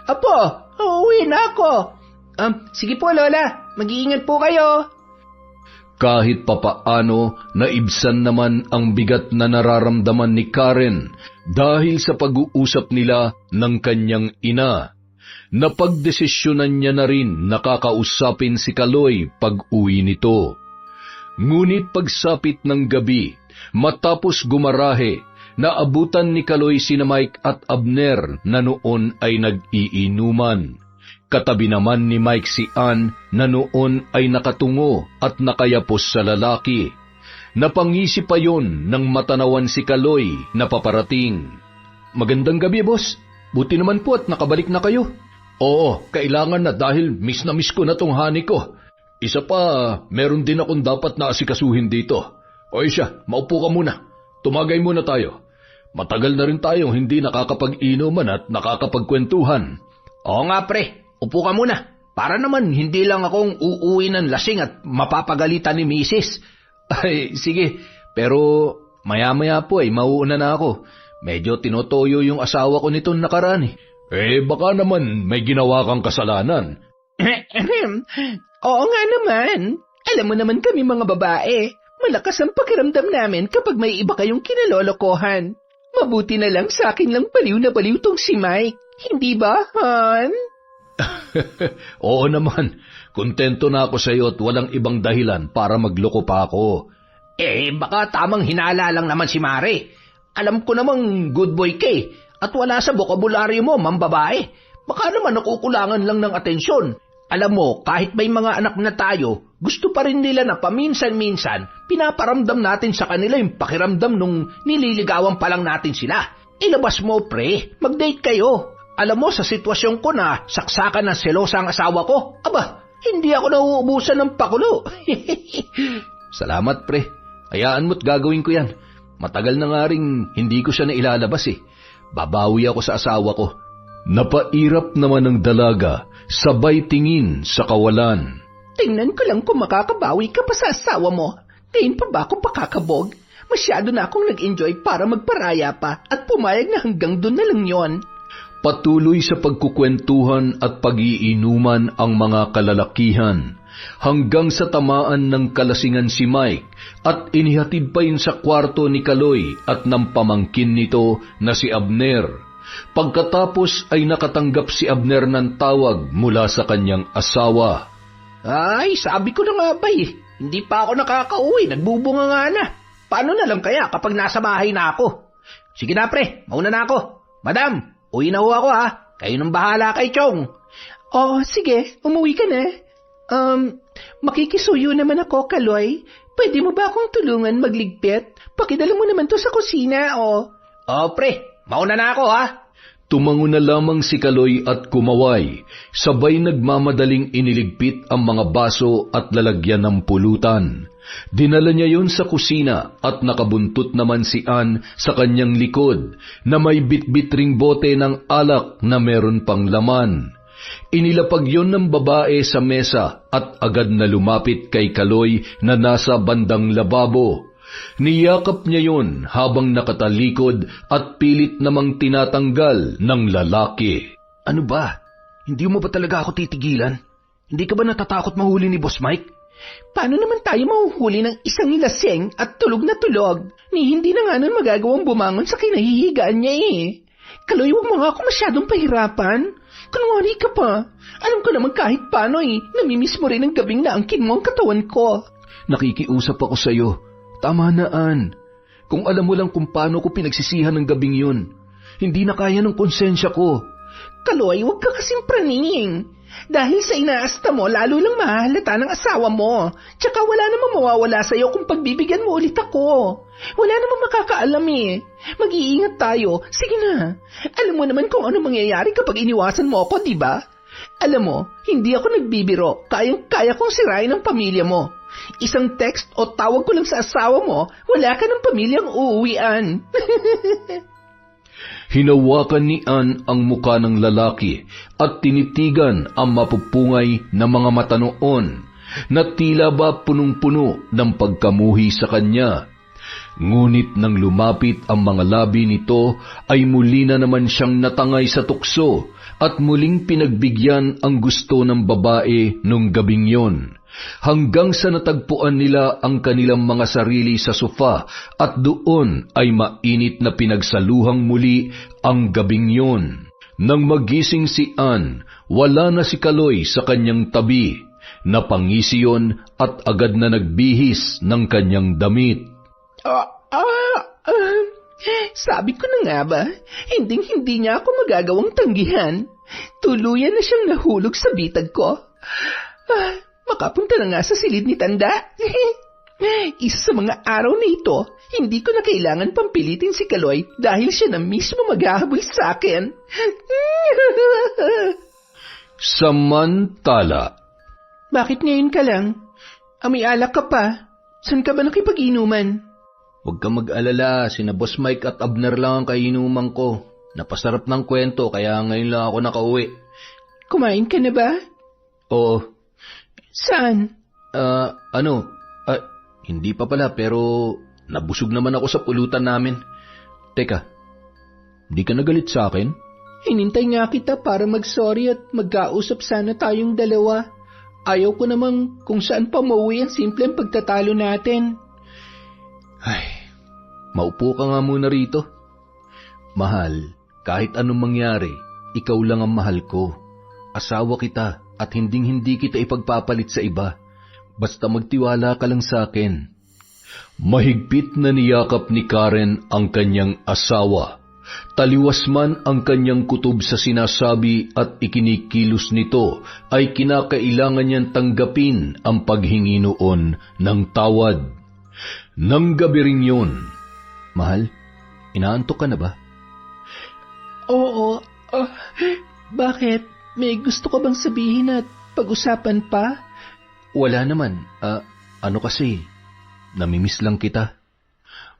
Apo, uuwi na ako. Sige po, Lola. Mag-iingat po kayo. Kahit papaano, naibsan naman ang bigat na nararamdaman ni Karen dahil sa pag-uusap nila ng kanyang ina. Napagdesisyonan niya na rin nakakausapin si Kaloy pag-uwi nito. Ngunit pagsapit ng gabi, matapos gumarahe, naabutan ni Kaloy sina Mike at Abner na noon ay nag-iinuman. Katabi naman ni Mike si Ann na noon ay nakatungo at nakayapos sa lalaki. Napangisi pa yon nang matanawan si Kaloy na paparating. Magandang gabi, boss. Buti naman po at nakabalik na kayo. Oo, kailangan na dahil miss na miss ko na tong honey ko. Isa pa, meron din akong dapat na asikasuhin dito. Oy siya, maupo ka muna. Tumagay muna tayo. Matagal na rin tayong hindi nakakapag-inuman at nakakapagkwentuhan. Oo nga pre, upo ka muna. Para naman hindi lang akong uuwi ng lasing at mapapagalitan ni misis. Ay, sige. Pero maya-maya po mauuna na ako. Medyo tinotoyo yung asawa ko nitong nakaraan baka naman may ginawa kang kasalanan. Oo nga naman. Alam mo naman kami mga babae. Malakas ang pakiramdam namin kapag may iba kayong kinalolokohan. Mabuti na lang sa akin lang baliw na baliw tong si Mike. Hindi ba, Han? Oo naman. Kontento na ako sa iyo at walang ibang dahilan para magloko pa ako. Baka tamang hinala lang naman si Mare. Alam ko namang good boy ka at wala sa bokabularyo mo, mambabae. Baka naman nakukulangan lang ng atensyon. Alam mo, kahit may mga anak na tayo, gusto pa rin nila na paminsan-minsan, pinaparamdam natin sa kanila yung pakiramdam nung nililigawan pa lang natin sila. Ilabas mo, pre. Mag-date kayo. Alam mo, sa sitwasyon ko na saksakan ng selosa ang asawa ko, aba, hindi ako nauubusan ng pakulo. Salamat, pre. Hayaan mo't gagawin ko yan. Matagal na nga ring hindi ko siya nailalabas Babawi ako sa asawa ko. Napairap naman ng dalaga, sabay tingin sa kawalan. Tingnan ko lang kung makakabawi ka pa sa asawa mo. Ngayon pa ba ako pakakabog? Masyado na akong nag-enjoy para magparaya pa at pumayag na hanggang doon na lang yon. Patuloy sa pagkukwentuhan at pag-iinuman ang mga kalalakihan hanggang sa tamaan ng kalasingan si Mike at inihatid pa yun sa kwarto ni Kaloy at ng pamangkin nito na si Abner. Pagkatapos ay nakatanggap si Abner ng tawag mula sa kanyang asawa. Ay, sabi ko na nga ba hindi pa ako nakakauwi, nagbubunga nga na. Paano na lang kaya kapag nasa bahay na ako? Sige na pre, mauna na ako. Madam, uwi na ho ako kayo nang bahala kay Chong. Oh, sige, umuwi ka na. Makikisuyo naman ako, Kaloy. Pwede mo ba akong tulungan magligpit? Pakidala mo naman to sa kusina, pre, mauna na ako, Tumango na lamang si Kaloy at kumaway, sabay nagmamadaling iniligpit ang mga baso at lalagyan ng pulutan. Dinala niya yon sa kusina at nakabuntot naman si Ann sa kanyang likod na may bitbit ring bote ng alak na meron pang laman. Inilapag yon ng babae sa mesa at agad na lumapit kay Kaloy na nasa bandang lababo. Niyakap niya yon habang nakatalikod at pilit namang tinatanggal ng lalaki. Ano ba? Hindi mo ba talaga ako titigilan? Hindi ka ba natatakot mahuli ni Boss Mike? Paano naman tayo mahuhuli ng isang laseng at tulog na tulog? Ni hindi na nga nun magagawang bumangon sa kinahihigaan niya Kaloy, huwag mo nga ako masyadong pahirapan. Kunwari ka pa. Alam ko naman kahit paano namimiss mo rin ang gabing naangkin mo ang katawan ko. Nakikiusap ako sa iyo. Tama na, Ann. Kung alam mo lang kung paano ko pinagsisihan ng gabing yun. Hindi na kaya ng konsensya ko. Kaloy, huwag ka kasing praning. Dahil sa inaasta mo, lalo lang mahahalata ng asawa mo. Tsaka wala namang mawawala sa'yo kung pagbibigyan mo ulit ako. Wala namang makakaalam Mag-iingat tayo. Sige na. Alam mo naman kung ano mangyayari kapag iniwasan mo ako, di ba? Alam mo, hindi ako nagbibiro. Kayang-kaya kong sirain ang pamilya mo. Isang text o tawag ko lang sa asawa mo, wala ka ng pamilyang uuwian. Hinawakan ni Ann ang muka ng lalaki at tinitigan ang mapupungay na mga mata noon na tila ba punong-puno ng pagkamuhi sa kanya. Ngunit nang lumapit ang mga labi nito ay muli na naman siyang natangay sa tukso at muling pinagbigyan ang gusto ng babae nung gabing yon. Hanggang sa natagpuan nila ang kanilang mga sarili sa sofa at doon ay mainit na pinagsaluhang muli ang gabing yon. Nang magising si Ann, wala na si Kaloy sa kanyang tabi. Napangisi yon at agad na nagbihis ng kanyang damit. Sabi ko na nga ba, hindi niya ako magagawang tanggihan. Tuluyan na siyang nahulog sa bitag ko. Makapunta na nga sa silid ni Tanda. Isa sa mga araw na ito, hindi ko na kailangan pampilitin si Kaloy dahil siya na mismo maghahabol sa akin. Samantala. Bakit ngayon ka lang? May alak ka pa. Saan ka ba nakipag-inuman? Huwag ka mag-alala, sina Boss Mike at Abner lang ang kainuman ko. Napasarap ng kwento kaya ngayon lang ako nakauwi. Kumain ka na ba? Oo. Saan? Hindi pa pala pero nabusog naman ako sa pulutan namin. Teka, di ka nagalit sa akin? Hinintay nga kita para mag-sorry at magkausap sana tayong dalawa. Ayaw ko namang kung saan pa mauwi ang simpleng pagtatalo natin. Ay, maupo ka nga muna rito. Mahal, kahit anong mangyari, ikaw lang ang mahal ko. Asawa kita at hinding-hindi kita ipagpapalit sa iba. Basta magtiwala ka lang sa akin. Mahigpit na niyakap ni Karen ang kanyang asawa. Taliwas man ang kanyang kutob sa sinasabi at ikinikilos nito, ay kinakailangan niyang tanggapin ang paghingi noon ng tawad. Nang gabi rin yun. Mahal, inaantok ka na ba? Oo. Bakit? May gusto ka bang sabihin at pag-usapan pa? Wala naman. Ano kasi, namimiss lang kita.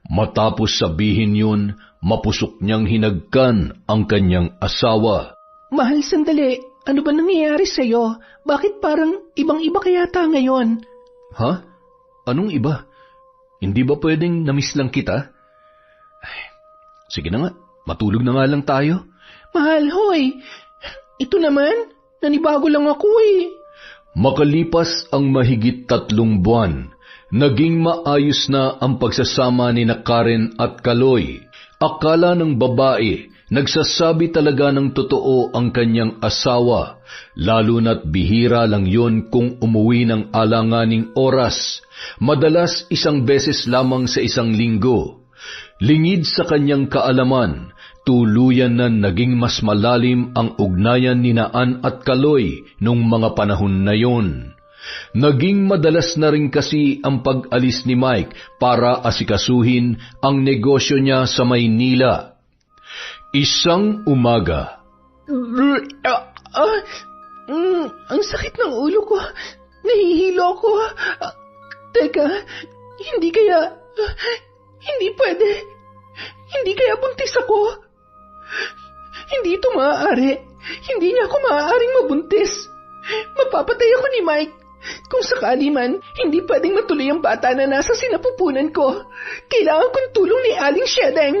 Matapos sabihin yun, mapusok niyang hinagkan ang kanyang asawa. Mahal, sandali. Ano ba nangyayari sa'yo? Bakit parang ibang-iba kayata ngayon? Ha? Anong iba? Hindi ba pwedeng namiss lang kita? Ay, sige na nga, matulog na nga lang tayo. Mahal, hoy. Ito naman, nanibago lang ako eh. Makalipas ang mahigit 3 buwan, naging maayos na ang pagsasama ni na Karen at Kaloy. Akala ng babae, nagsasabi talaga ng totoo ang kanyang asawa, lalo na't bihira lang yon kung umuwi ng alanganing oras, madalas 1 beses lamang sa 1 linggo. Lingid sa kanyang kaalaman, tuluyan na naging mas malalim ang ugnayan ni Naan at Kaloy nung mga panahon na yon. Naging madalas na rin kasi ang pag-alis ni Mike para asikasuhin ang negosyo niya sa Maynila. Isang umaga. Ang sakit ng ulo ko. Nahihilo ko. Teka, hindi pwede. Hindi kaya buntis ako. Hindi ito maaari. Hindi niya ako maaaring mabuntis. Mapapatay ako ni Mike. Kung sakali man, hindi pwedeng matuloy ang bata na nasa sinapupunan ko. Kailangan kong tulong ni Aling Shedeng.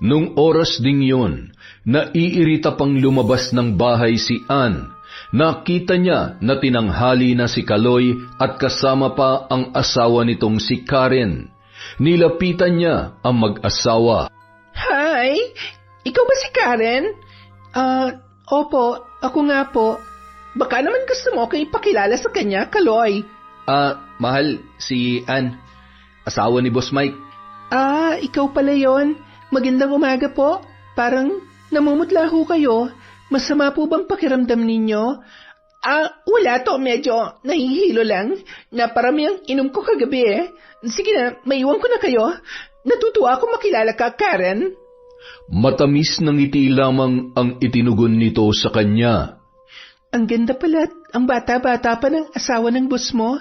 Nung oras ding yun, naiirita pang lumabas ng bahay si Ann. Nakita niya na tinanghali na si Kaloy at kasama pa ang asawa nitong si Karen. Nilapitan niya ang mag-asawa. Hi! Ikaw ba si Karen? Opo, ako nga po. Baka naman gusto mo akong ipakilala sa kanya, Kaloy. Mahal, si Ann. Asawa ni Boss Mike. Ikaw pala yon. Magandang umaga po. Parang namumutla ho kayo. Masama po bang pakiramdam ninyo? Wala to. Medyo nahihilo lang. Naparami ang inom ko kagabi eh. Sige na, maiwan ko na kayo. Natutuwa akong makilala ka, Karen. Matamis ng ngiti lamang ang itinugon nito sa kanya. Ang ganda pala at ang bata-bata pa ng asawa ng boss mo.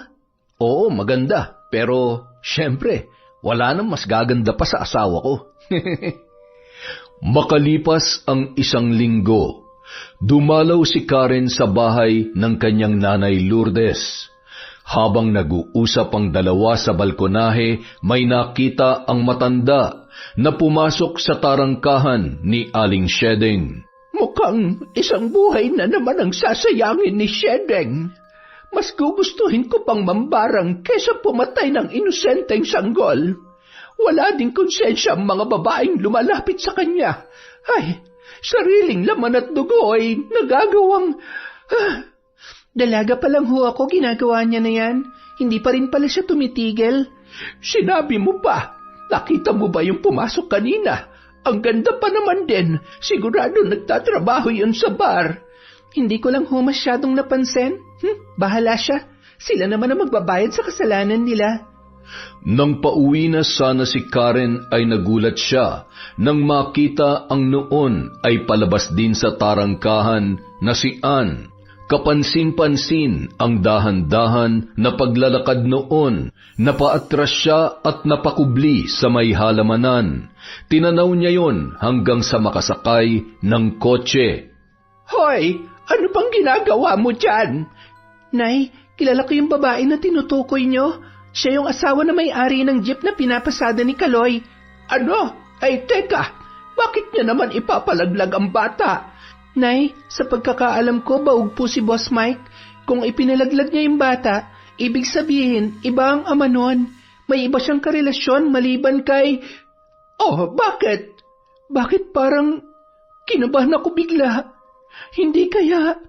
Oo, maganda. Pero, syempre, wala nang mas gaganda pa sa asawa ko. Makalipas ang 1 linggo, dumalaw si Karen sa bahay ng kanyang nanay Lourdes. Habang nag-uusap ang dalawa sa balkonahe, may nakita ang matanda na pumasok sa tarangkahan ni Aling Shedeng. Mukhang isang buhay na naman ang sasayangin ni Shedeng. Mas gugustuhin ko pang mambarang kesa pumatay ng inosenteng sanggol. Wala ding konsensya ang mga babaeng lumalapit sa kanya. Ay, sariling laman at dugo ay nagagawang... Dalaga pa lang ho ako, ginagawa niya na yan. Hindi pa rin pala siya tumitigil. Sinabi mo pa, nakita mo ba yung pumasok kanina? Ang ganda pa naman din. Sigurado nagtatrabaho yun sa bar. Hindi ko lang ho masyadong napansin. Bahala siya. Sila naman ang magbabayad sa kasalanan nila. Nang pauwi na sana si Karen ay nagulat siya nang makita ang noon ay palabas din sa tarangkahan na si Ann. Kapansin-pansin ang dahan-dahan na paglalakad noon, napaatras siya at napakubli sa may halamanan. Tinanaw niya yon hanggang sa makasakay ng kotse. Hoy, ano bang ginagawa mo dyan? Nay, kilala ko yung babae na tinutukoy nyo. Siya yung asawa na may-ari ng jeep na pinapasada ni Kaloy. Ano? Ay, teka, bakit niya naman ipapalaglag ang bata? Nay, sa pagkakaalam ko, baog po si Boss Mike. Kung ipinalaglag niya yung bata, ibig sabihin, iba ang ama nun. May iba siyang karelasyon maliban kay... Oh, bakit? Bakit parang kinabahan ako bigla? Hindi kaya...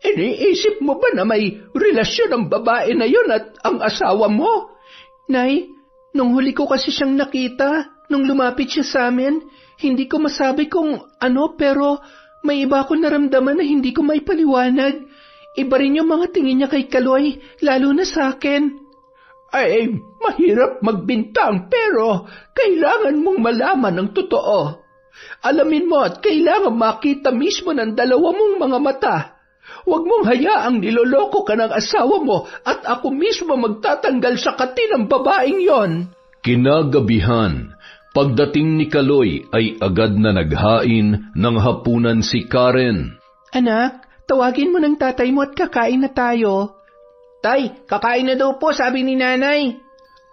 Iniisip mo ba na may relasyon ang babae na yun at ang asawa mo? Nay, nung huli ko kasi siyang nakita, nung lumapit siya sa amin, hindi ko masabi kung ano pero... May iba akong naramdaman na hindi ko maipaliwanag. Iba rin yung mga tingin niya kay Kaloy, lalo na sa akin. Ay, mahirap magbintang pero kailangan mong malaman ang totoo. Alamin mo at kailangan makita mismo ng dalawa mong mga mata. Huwag mong hayaang niloloko ka ng asawa mo at ako mismo magtatanggal sa kati ng babaeng yon. Kinagabihan, pagdating ni Kaloy ay agad na naghain ng hapunan si Karen. Anak, tawagin mo ng tatay mo at kakain na tayo. Tay, kakain na daw po, sabi ni nanay.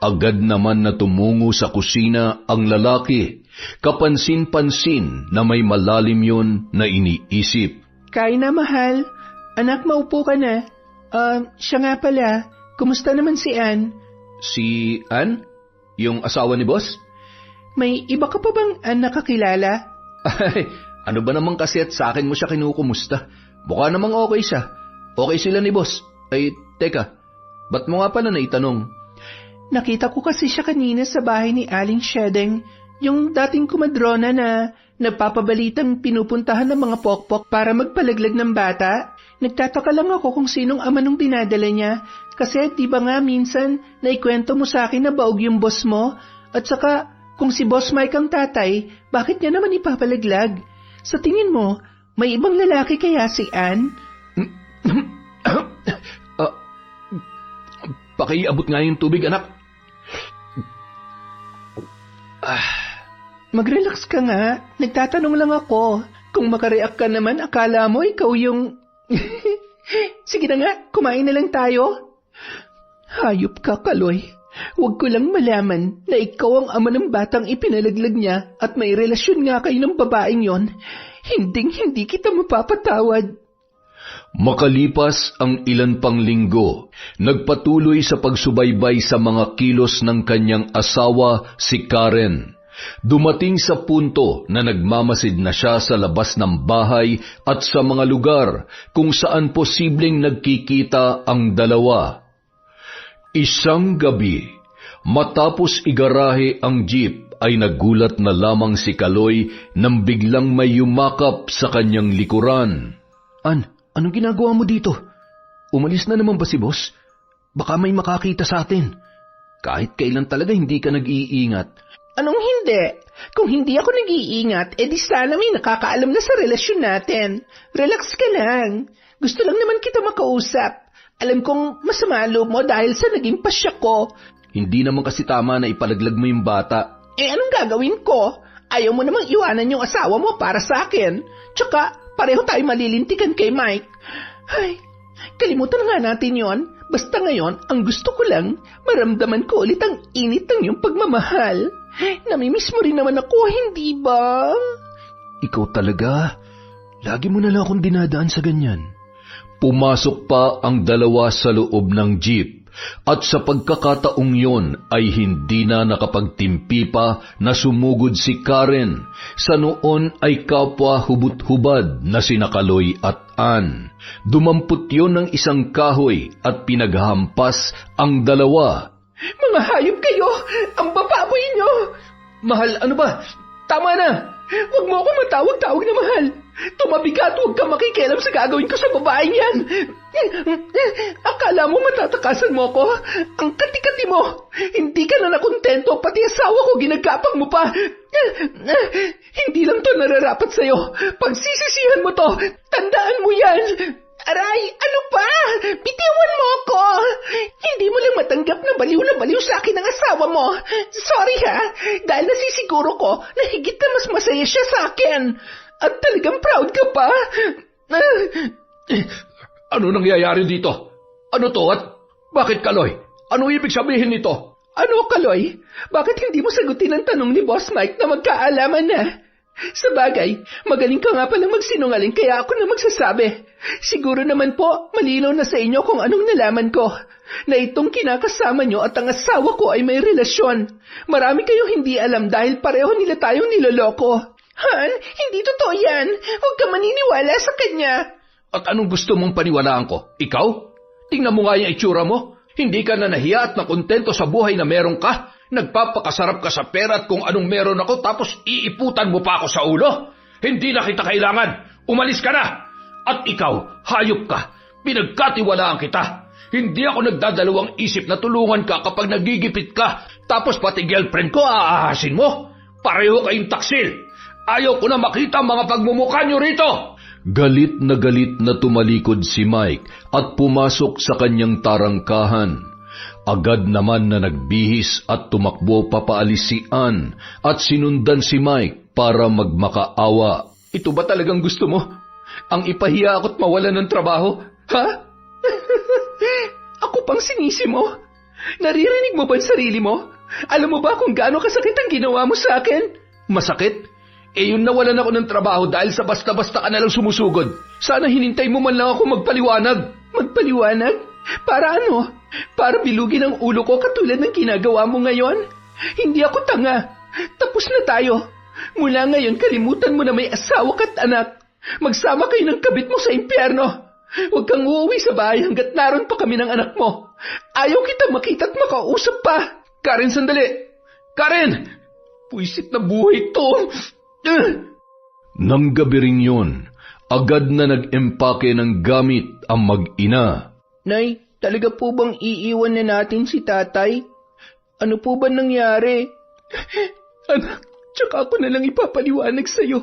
Agad naman na tumungo sa kusina ang lalaki. Kapansin-pansin na may malalim yon na iniisip. Kain na, mahal. Anak, maupo ka na. Siya nga pala, kumusta naman si Ann? Si Ann? Yung asawa ni boss? May iba ka pa bang nakakilala? Ay, ano ba naman kasi at sa akin mo siya kinukumusta? Mukha namang okay siya. Okay sila ni boss. Ay, teka, ba't mo nga pala naitanong? Nakita ko kasi siya kanina sa bahay ni Aling Shedeng, yung dating kumadrona na nagpapabalitang pinupuntahan ng mga pokpok para magpalaglag ng bata. Nagtataka lang ako kung sinong ama nung dinadala niya. Kasi di ba nga minsan naikwento mo sa akin na baog yung boss mo? At saka... Kung si Boss Mike ang tatay, bakit niya naman ipapalaglag? Sa tingin mo, may ibang lalaki kaya si Ann? Pakiabot nga yung tubig, anak. Mag-relax ka nga. Nagtatanong lang ako. Kung makareact ka naman, akala mo ikaw yung... Sige na nga, kumain na lang tayo. Hayop ka, Kaloy. Huwag ko lang malaman na ikaw ang ama ng batang ipinalaglag niya at may relasyon nga kayo ng babaeng yon. Hindi kita mapapatawad. Makalipas ang ilan pang linggo, nagpatuloy sa pagsubaybay sa mga kilos ng kanyang asawa, si Karen. Dumating sa punto na nagmamasid na siya sa labas ng bahay at sa mga lugar kung saan posibleng nagkikita ang dalawa. Isang gabi, matapos igarahe ang jeep ay nagulat na lamang si Kaloy nang biglang may yumakap sa kanyang likuran. Ann, anong ginagawa mo dito? Umalis na naman ba si boss? Baka may makakita sa atin. Kahit kailan talaga hindi ka nag-iingat. Anong hindi? Kung hindi ako nag-iingat, edi sana may nakakaalam na sa relasyon natin. Relax ka lang. Gusto lang naman kita makausap. Alam kong masama loob mo dahil sa naging pasya ko. Hindi naman kasi tama na ipalaglag mo yung bata. Anong gagawin ko? Ayaw mo namang iwanan yung asawa mo para sa akin. Tsaka, pareho tayo malilintikan kay Mike. Ay, kalimutan nga natin yon. Basta ngayon, ang gusto ko lang, maramdaman ko ulit ang init ng iyong pagmamahal. Namimiss mo rin naman ako, hindi ba? Ikaw talaga? Lagi mo na lang akong dinadaan sa ganyan. Pumasok pa ang dalawa sa loob ng jeep at sa pagkakataong yon ay hindi na nakapagtimpi pa na sumugod si Karen. Sa noon ay kapwa hubot-hubad na sina Kaloy at Ann. Dumampot yon ng isang kahoy at pinaghampas ang dalawa. Mga hayop kayo! Ang bababoy nyo! Mahal, ano ba? Tama na! Huwag mo ako matawag-tawag na mahal! Tumabi ka at huwag ka makikialam sa gagawin ko sa babaeng yan! Akala mo matatakasan mo ako? Ang kati-kati mo! Hindi ka na nakontento, pati asawa ko ginagapang mo pa! Hindi lang to nararapat sa'yo! Pagsisisihan mo to! Tandaan mo yan! Aray, ano ba? Bitiwan mo ako! Hindi mo lang matanggap na baliw sa akin ang asawa mo. Sorry ha, dahil nasisiguro ko na higit na mas masaya siya sa akin. At talagang proud ka pa. Ano nangyayari dito? Ano to at bakit Kaloy? Ano ibig sabihin nito? Ano, Kaloy? Bakit hindi mo sagutin ang tanong ni Boss Mike na magkaalaman na? Sa bagay, magaling ka nga palang magsinungaling kaya ako na magsasabi. Siguro naman po, malinaw na sa inyo kung anong nalaman ko. Na itong kinakasama nyo at ang asawa ko ay may relasyon. Marami kayong hindi alam dahil pareho nila tayong niloloko. Han, hindi totoo yan. Huwag ka maniniwala sa kanya. At anong gusto mong paniwalaan ko? Ikaw? Tingnan mo nga yung itsura mo. Hindi ka na nahiya at nakontento sa buhay na meron ka. Nagpapakasarap ka sa pera at kung anong meron ako tapos iiputan mo pa ako sa ulo? Hindi na kita kailangan. Umalis ka na. At ikaw, hayop ka. Pinagkatiwalaan kita. Hindi ako nagdadalawang isip na tulungan ka kapag nagigipit ka. Tapos pati girlfriend ko aahasin mo. Pareho kayong taksil. Ayaw ko na makita ang mga pagmumukha nyo rito. Galit na tumalikod si Mike at pumasok sa kanyang tarangkahan. Agad naman na nagbihis at tumakbo papaalis si Ann at sinundan si Mike para magmakaawa. Ito ba talagang gusto mo? Ang ipahiya ako't mawalan ng trabaho? Ha? Ako pang sinisi mo? Naririnig mo ba ang sarili mo? Alam mo ba kung gaano kasakit ang ginawa mo sa akin? Masakit? Yun nawalan ako ng trabaho dahil sa basta-basta ka nalang sumusugod. Sana hinintay mo man lang ako magpaliwanag. Magpaliwanag? Para ano? Para bilugin ang ulo ko katulad ng ginagawa mo ngayon? Hindi ako tanga. Tapos na tayo. Mula ngayon, kalimutan mo na may asawa ka't anak. Magsama kayo ng kabit mo sa impyerno. Huwag kang uuwi sa bahay hanggat naroon pa kami ng anak mo. Ayaw kita makita at makausap pa. Karen, sandali! Karen! Puisit na buhay to! Nang gabi ring yun, agad na nag-empake ng gamit ang mag-ina. Nay, talaga po bang iiwan na natin si tatay? Ano po ba nangyari? Anak, tsaka ako na lang ipapaliwanag sa'yo.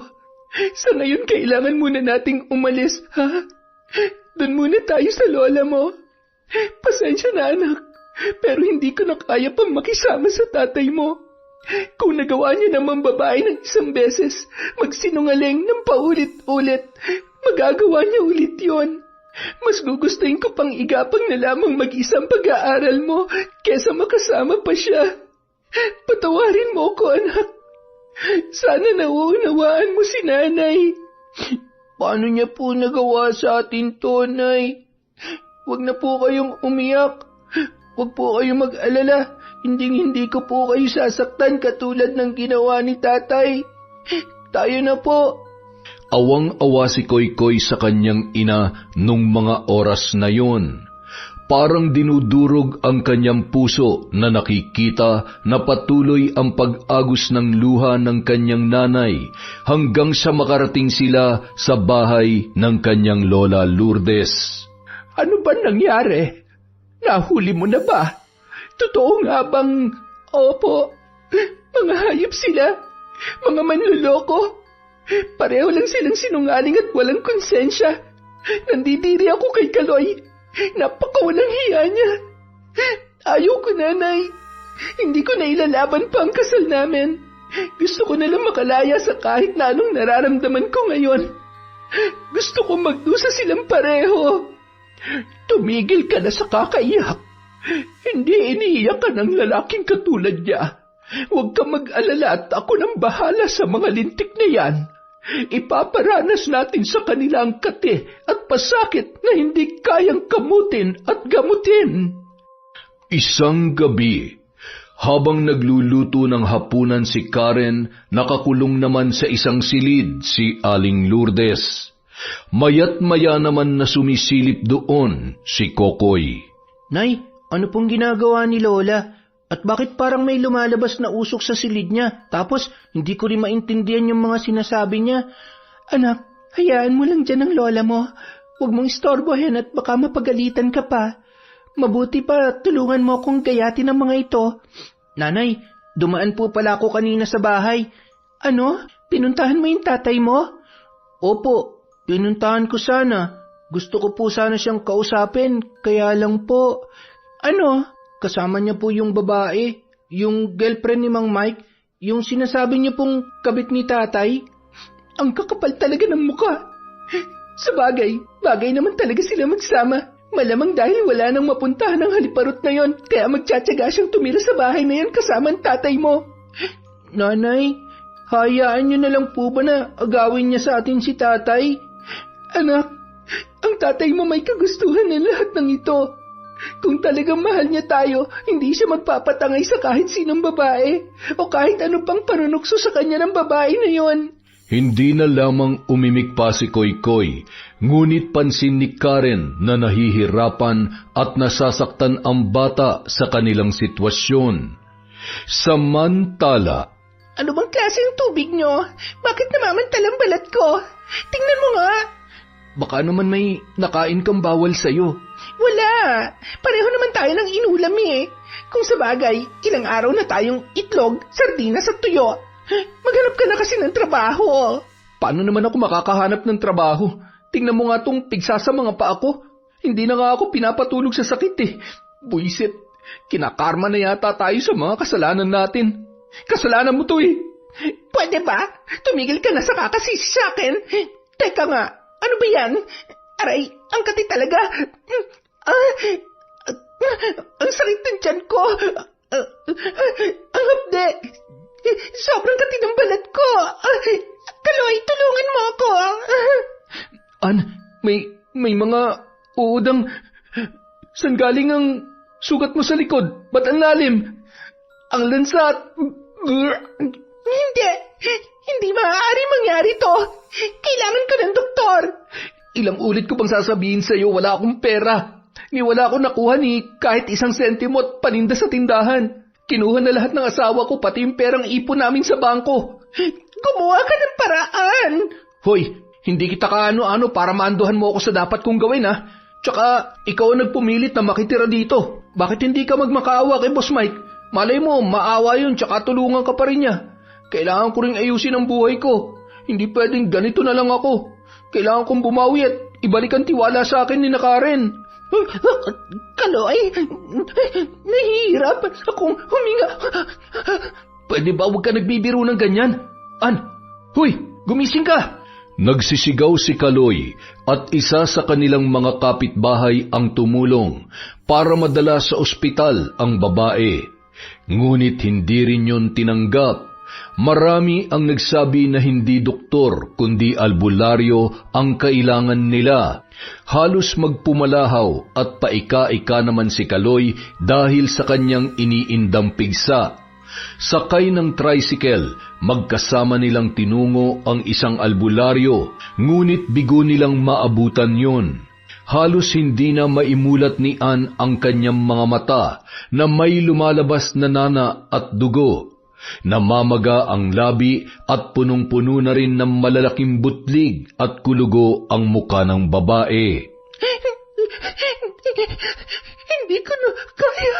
Sa ngayon, kailangan muna nating umalis, ha? Doon muna tayo sa lola mo. Pasensya na, anak, pero hindi ko na kaya pang makisama sa tatay mo. Kung nagawa niya naman babae ng isang beses, magsinungaling ng paulit-ulit, magagawa niya ulit yon. Mas gugustuhin ko pang igapang na lamang mag-isang pag-aaral mo kesa makasama pa siya. Patawarin mo ko, anak. Sana nauunawaan mo si nanay. Paano niya po nagawa sa atin to, Nay? Huwag na po kayong umiyak. Huwag po kayong mag-alala. Hindi ko po kayo sasaktan katulad ng ginawa ni tatay. Tayo na po. Awang-awa si Koy-Koy sa kanyang ina nung mga oras na yon. Parang dinudurog ang kanyang puso na nakikita na patuloy ang pag-agos ng luha ng kanyang nanay hanggang sa makarating sila sa bahay ng kanyang lola Lourdes. Ano ba nangyari? Nahuli mo na ba? Totoo nga bang, opo, mga hayop sila, mga manluloko. Pareho lang silang sinungaling at walang konsensya. Nandidiri ako kay Kaloy. Napakawalang hiya niya. Ayaw ko, nanay. Hindi ko na ilalaban pa ang kasal namin. Gusto ko na lang makalaya sa kahit na anong nararamdaman ko ngayon. Gusto ko magdusa silang pareho. Tumigil ka na sa kakaiyak. Hindi iniiyak ka ng lalaking katulad niya. Huwag ka mag-alala at ako nang bahala sa mga lintik na yan. Ipaparanas natin sa kanila ang kate at pasakit na hindi kayang kamutin at gamutin. Isang gabi, habang nagluluto ng hapunan si Karen, nakakulong naman sa isang silid si Aling Lourdes. Mayat-maya naman na sumisilip doon si Kokoy. Nay, ano pong ginagawa ni Lola? At bakit parang may lumalabas na usok sa silid niya? Tapos, hindi ko rin maintindihan yung mga sinasabi niya. Anak, hayaan mo lang dyan ang lola mo. Huwag mong istorbohin at baka mapagalitan ka pa. Mabuti pa, tulungan mo akong gayatin ang mga ito. Nanay, dumaan po pala ako kanina sa bahay. Ano? Pinuntahan mo yung tatay mo? Opo, pinuntahan ko sana. Gusto ko po sana siyang kausapin, kaya lang po. Ano? Kasama niya po yung babae, yung girlfriend ni Mang Mike, yung sinasabi niyo pong kabit ni tatay. Ang kakapal talaga ng mukha. Sa bagay naman talaga sila magsama. Malamang dahil wala nang mapuntahan ng haliparot na yon, kaya magtsatsaga siyang tumira sa bahay na yan kasama ang tatay mo. Nanay, hayaan niyo na lang po ba na agawin niya sa atin si tatay? Anak, ang tatay mo may kagustuhan ng lahat ng ito. Kung talagang mahal niya tayo, hindi siya magpapatangay sa kahit sinong babae o kahit ano pang panunukso sa kanya ng babae na yon. Hindi na lamang umimik pa si Koy-Koy, ngunit pansin ni Karen na nahihirapan at nasasaktan ang bata sa kanilang sitwasyon. Samantala, Ano bang klaseng tubig nyo? Bakit namamantalang balat ko? Tingnan mo nga. baka naman may nakain kang bawal sa'yo. Wala. Pareho naman tayo ng inulam eh. Kung sa bagay, ilang araw na tayong itlog, sardinas at tuyo. Maghanap ka na kasi ng trabaho. Paano naman ako makakahanap ng trabaho? Tingnan mo nga tong pigsa sa mga paa ko. Hindi na nga ako pinapatulog sa sakit eh. Buisit, kinakarma na yata tayo sa mga kasalanan natin. Kasalanan mo to eh. Pwede ba? Tumigil ka na sa kakasisi sa akin. Teka nga, ano ba yan? Aray, ang kati talaga. Ang sakit ng tiyan ko. Ang hapde. Sobrang kati ng balat ko. Kaloy, tulungan mo ako. May mga uudang... San galing ang sugat mo sa likod? Ba't ang lalim? Ang lansat. Hindi maaari mangyari to. Kailangan ka ng doktor. Ilang ulit ko bang sasabihin sa'yo, wala akong pera. Wala akong nakuha ni kahit 1 sentimo at paninda sa tindahan. Kinuha na lahat ng asawa ko, pati yung perang ipon namin sa bangko. Gumawa ka ng paraan. Hoy, hindi kita kaano-ano para maanduhan mo ako sa dapat kong gawin ha. Tsaka, ikaw ang nagpumilit na makitira dito. Bakit hindi ka magmakaawa kay Boss Mike? Malay mo, maawa yun, tsaka tulungan ka pa rin niya. Kailangan ko ring ayusin ang buhay ko. Hindi pwedeng ganito na lang ako. Kailangan kong bumawi at ibalik ang tiwala sa akin ni Karen. Kaloy, nahihirap akong huminga. Pwede ba huwag ka nagbibiro ng ganyan? Huy, gumising ka! Nagsisigaw si Kaloy at isa sa kanilang mga kapitbahay ang tumulong para madala sa ospital ang babae. Ngunit hindi rin yun tinanggap. Marami ang nagsabi na hindi doktor kundi albularyo ang kailangan nila. Halos magpumalahaw at paika-ika naman si Kaloy dahil sa kanyang iniindang pigsa. Sakay ng tricycle, magkasama nilang tinungo ang isang albularyo, ngunit bigo nilang maabutan yon. Halos hindi na maimulat ni Ann ang kanyang mga mata na may lumalabas na nana at dugo. Namamaga ang labi at punong-puno na rin ng malalaking butlig at kulugo ang muka ng babae. Hindi ko na kaya.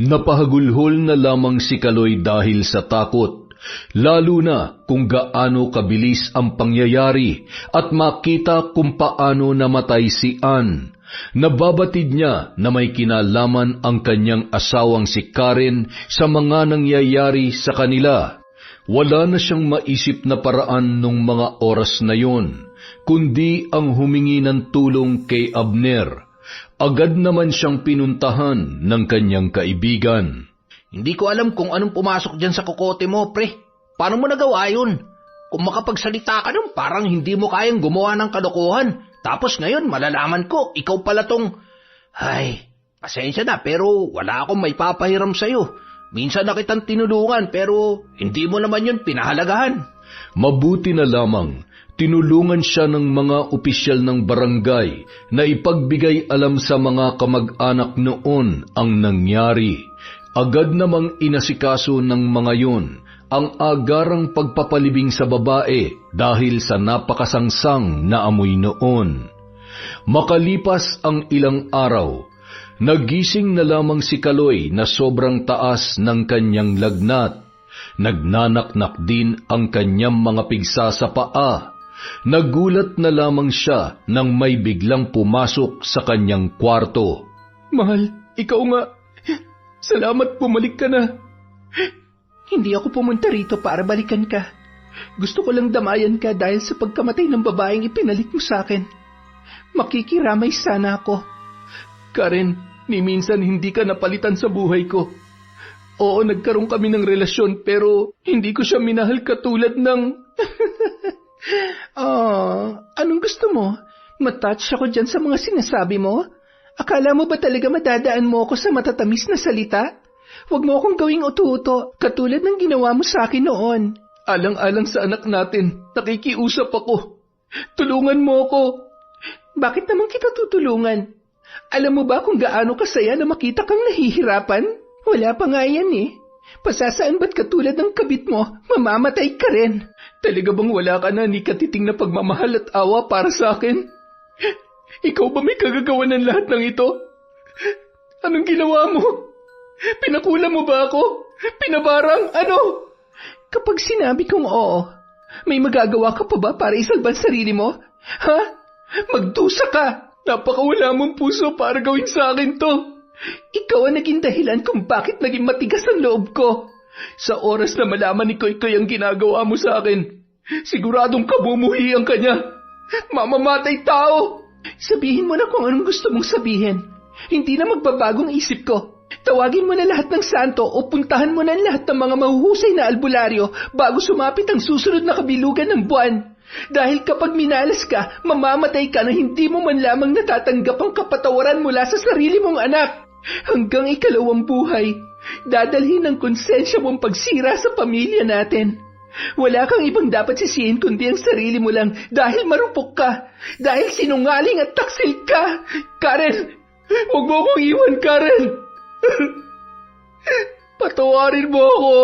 Napahagulhol na lamang si Kaloy dahil sa takot, lalo na kung gaano kabilis ang pangyayari at makita kung paano namatay si Ann. Nababatid niya na may kinalaman ang kanyang asawang si Karen sa mga nangyayari sa kanila. Wala na siyang maisip na paraan nung mga oras na yon, kundi ang humingi ng tulong kay Abner. Agad naman siyang pinuntahan ng kanyang kaibigan. Hindi ko alam kung anong pumasok dyan sa kokote mo, pre. Paano mo nagawa yun? Kung makapagsalita ka nun, parang hindi mo kayang gumawa ng kalokohan. Tapos ngayon, malalaman ko, ikaw pala tong... Ay, pasensya na, pero wala akong may papahiram sa'yo. Minsan na kitang tinulungan, pero hindi mo naman yun pinahalagahan. Mabuti na lamang, tinulungan siya ng mga opisyal ng barangay na ipagbigay alam sa mga kamag-anak noon ang nangyari. Agad namang inasikaso ng mga yun ang agarang pagpapalibing sa babae dahil sa napakasangsang na amoy noon. Makalipas ang ilang araw, nagising na lamang si Kaloy na sobrang taas ng kanyang lagnat. Nagnanaknak din ang kanyang mga pigsa sa paa. Nagulat na lamang siya nang may biglang pumasok sa kanyang kwarto. Mahal, ikaw nga. Salamat, bumalik ka na. Hindi ako pumunta rito para balikan ka. Gusto ko lang damayan ka dahil sa pagkamatay ng babaeng ipinalit mo sa akin. Makikiramay sana ako. Karen, ni minsan hindi ka napalitan sa buhay ko. Oo, nagkaroon kami ng relasyon pero hindi ko siya minahal katulad ng... Anong gusto mo? Matouch ako dyan sa mga sinasabi mo? Akala mo ba talaga madadaan mo ako sa matatamis na salita? Huwag mo akong gawing uto-uto katulad ng ginawa mo sa akin noon. Alang-alang sa anak natin, nakikiusap ako. Tulungan mo ako. Bakit naman kita tutulungan? Alam mo ba kung gaano kasaya na makita kang nahihirapan? Wala pa nga yan eh. Pasasaan ba't katulad ng kabit mo, mamamatay ka rin? Talaga bang wala ka na ni katiting na pagmamahal at awa para sa akin? Ikaw ba may kagagawa ng lahat ng ito? Anong ginawa mo? Pinakula mo ba ako? Pinabarang? Ano? Kapag sinabi kong oo, may magagawa ka pa ba para isalban sarili mo? Ha? Magdusa ka! Napakawala mong puso para gawin sa akin to. Ikaw ang naging dahilan kung bakit naging matigas ang loob ko. Sa oras na malaman ni Koy-Koy ang ginagawa mo sa akin, siguradong kabumuhian ka niya. Mamamatay tao! Sabihin mo na kung anong gusto mong sabihin. Hindi na magbabagong isip ko. Tawagin mo na lahat ng santo o puntahan mo na lahat ng mga mahuhusay na albularyo bago sumapit ang susunod na kabilugan ng buwan. Dahil kapag minalas ka, mamamatay ka na hindi mo man lamang natatanggap ang kapatawaran mula sa sarili mong anak. Hanggang ikalawang buhay, dadalhin ng konsensya mong pagsira sa pamilya natin. Wala kang ibang dapat sisihin kundi ang sarili mo lang dahil marupok ka, dahil sinungaling at taksil ka. Karen, huwag mo akong iwan, Karen. Patawarin mo ako.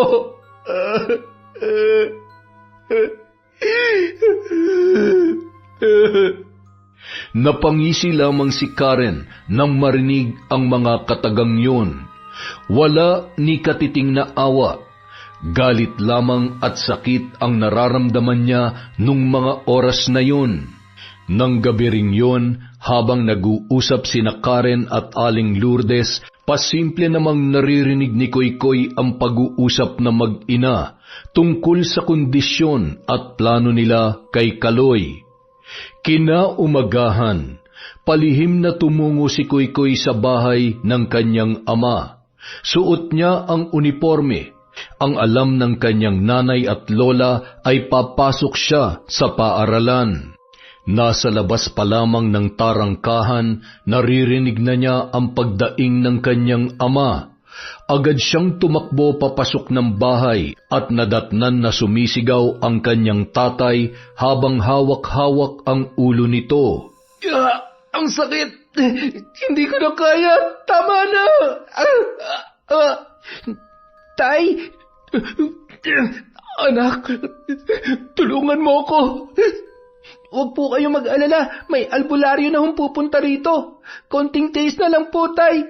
Napangisi lamang si Karen nang marinig ang mga katagang yun. Wala ni katiting na awa. Galit lamang at sakit ang nararamdaman niya nung mga oras na yun. Nang gabi ring yun, habang nag-uusap sina Karen at Aling Lourdes, pasimple namang naririnig ni Koy-Koy ang pag-uusap na mag-ina tungkol sa kondisyon at plano nila kay Kaloy. Kinaumagahan, palihim na tumungo si Koy-Koy sa bahay ng kanyang ama. Suot niya ang uniforme. Ang alam ng kanyang nanay at lola ay papasok siya sa paaralan. Nasa labas pa lamang ng tarangkahan, naririnig na niya ang pagdaing ng kanyang ama. Agad siyang tumakbo papasok ng bahay at nadatnan na sumisigaw ang kanyang tatay habang hawak-hawak ang ulo nito. Ang sakit! Hindi ko na kaya! Tama na! Tay! Anak! Tulungan mo ako! Huwag po kayong mag-alala, may albularyo na pupunta rito. Konting taste na lang po, Tay.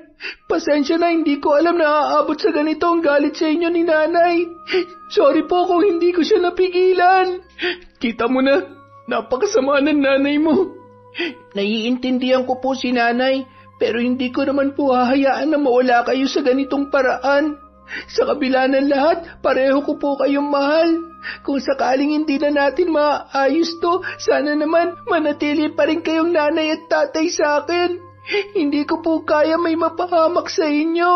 Pasensya na, hindi ko alam na aabot sa ganito ang galit sa inyo ni Nanay. Sorry po kung hindi ko siya napigilan. Kita mo na, napakasama ng nanay mo. Naiintindihan ko po si Nanay, pero hindi ko naman po hahayaan na mawala kayo sa ganitong paraan. Sa kabila ng lahat, pareho ko po kayong mahal. Kung sakaling hindi na natin maayos to, sana naman manatili pa rin kayong nanay at tatay sa akin. Hindi ko po kaya may mapahamak sa inyo.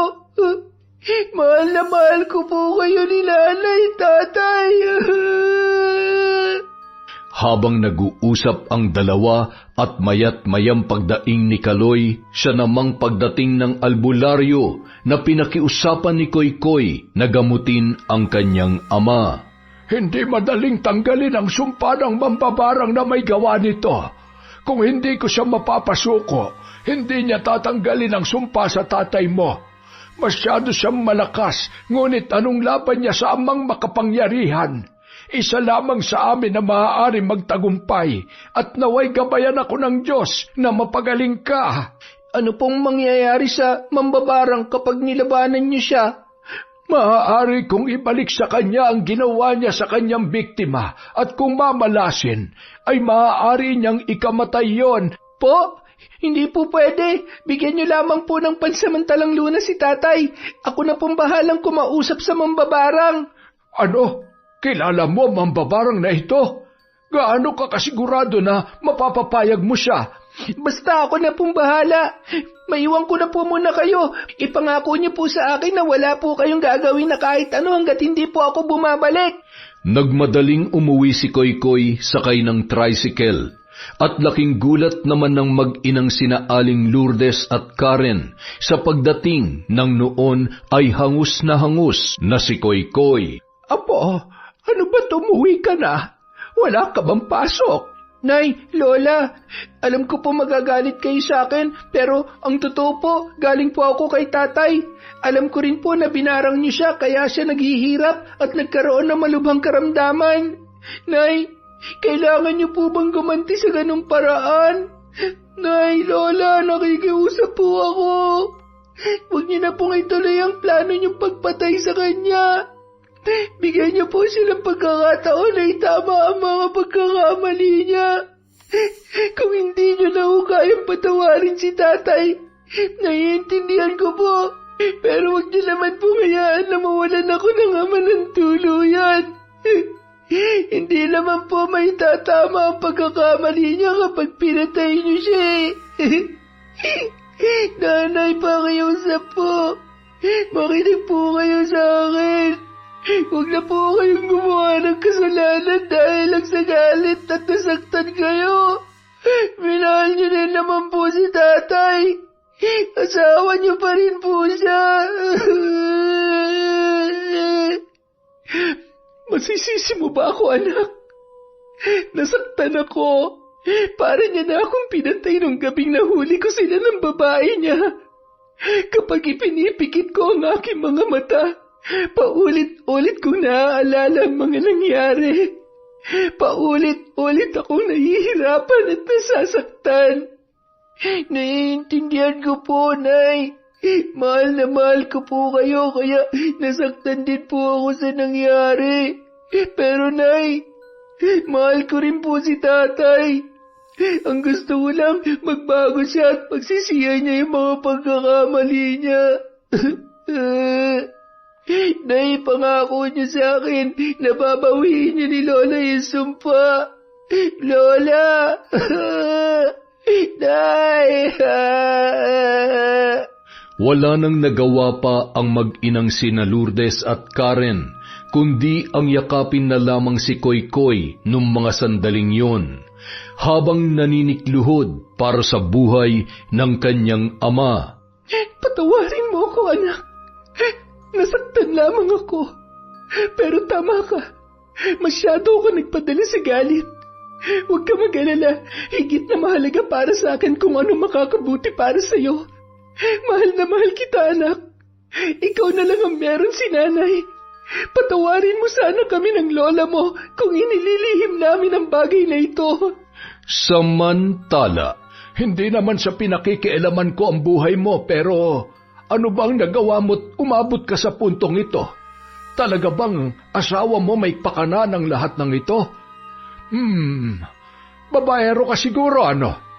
Mahal na mahal ko po kayo ni nanay, tatay. Habang nag-uusap ang dalawa at mayat-mayang pagdaing ni Kaloy, siya namang pagdating ng albularyo na pinakiusapan ni Koy-Koy na gamutin ang kanyang ama. Hindi madaling tanggalin ang sumpa ng mambabarang na may gawa nito. Kung hindi ko siya mapapasuko, hindi niya tatanggalin ang sumpa sa tatay mo. Masyado siyang malakas, ngunit anong laban niya sa amang makapangyarihan? Isa lamang sa amin na maaaring magtagumpay at naway gabayan ako ng Diyos na mapagaling ka. Ano pong mangyayari sa mambabarang kapag nilabanan niyo siya? Maaari kong ibalik sa kanya ang ginawa niya sa kanyang biktima at kung mamalasin, ay maaari niyang ikamatay yon. Po, hindi po pwede. Bigyan niyo lamang po ng pansamantalang lunas si tatay. Ako na pong bahalang kumausap sa mambabarang. Ano? Kilala mo ang mambabarang na ito? Gaano ka kasigurado na mapapapayag mo siya? Basta ako na pong bahala. Maiwan ko na po muna kayo. Ipangako niyo po sa akin na wala po kayong gagawin na kahit ano hanggat hindi po ako bumabalik. Nagmadaling umuwi si Koykoy sakay ng tricycle at laking gulat naman ng mag-inang sina Aling Lourdes at Karen sa pagdating ng noon ay hangus na si Koykoy. Apo, ano ba umuwi ka na? Wala ka bang pasok? Nay, Lola, alam ko po magagalit kayo sa akin, pero ang totoo po, galing po ako kay tatay. Alam ko rin po na binarang niyo siya kaya siya naghihirap at nagkaroon ng malubhang karamdaman. Nay, kailangan niyo po bang gumanti sa ganung paraan? Nay, Lola, nakikiusap po ako. Huwag niyo na pong ituloy ang plano niyong pagpatay sa kanya. Bigyan niyo po silang pagkakataon na itama ang mga pagkakamali niya. Kung hindi niyo na ho kayang patawarin si tatay, naiintindihan ko po. Pero huwag niyo naman po hayaan na mawalan ako ng ama ng tuluyan. Hindi naman po may tatama ang pagkakamali niya kapag pinatay niyo siya. Nanay, pakiusap po. Makinig po kayo sa akin. Huwag na po kayong gumawa ng kasalanan dahil lang sa galit at nasaktan kayo. Minahal niyo rin naman po si tatay. Asawa niyo pa rin po siya. Masisisi mo ba ako, anak? Nasaktan ako. Para niya na akong pinatay nung gabing nahuli ko sila ng babae niya. Kapag ipinipikit ko ang aking mga mata, paulit-ulit kong naaalala ang mga nangyari. Paulit-ulit akong nahihirapan at nasasaktan. Naiintindihan ko po, Nay. Mahal na mahal ko po kayo, kaya nasaktan din po ako sa nangyari. Pero Nay, mahal ko rin po si tatay. Ang gusto ko lang, magbago siya at pagsisihan niya yung mga pagkakamali niya. Nay, pangako niyo sa akin na babawiin niyo ni Lola yung sumpa. Lola! Nay! Wala nang nagawa pa ang mag-inang sina Lourdes at Karen, kundi ang yakapin na lamang si Koykoy nung mga sandaling yon, habang naninikluhod para sa buhay ng kanyang ama. Patawarin mo ako, anak. Nasaktan lamang ako. Pero tama ka. Masyado ako nagpadala sa galit. Huwag ka mag-alala. Higit na mahalaga para sa akin kung ano makakabuti para sa'yo. Mahal na mahal kita, anak. Ikaw na lang ang meron si nanay. Patawarin mo sana kami ng lola mo kung inililihim namin ang bagay na ito. Samantala, hindi naman sa pinakikialaman ko ang buhay mo, pero ano bang nagawa mo't umabot ka sa puntong ito? Talaga bang asawa mo may pakana ng lahat ng ito? Babaero ka siguro, ano?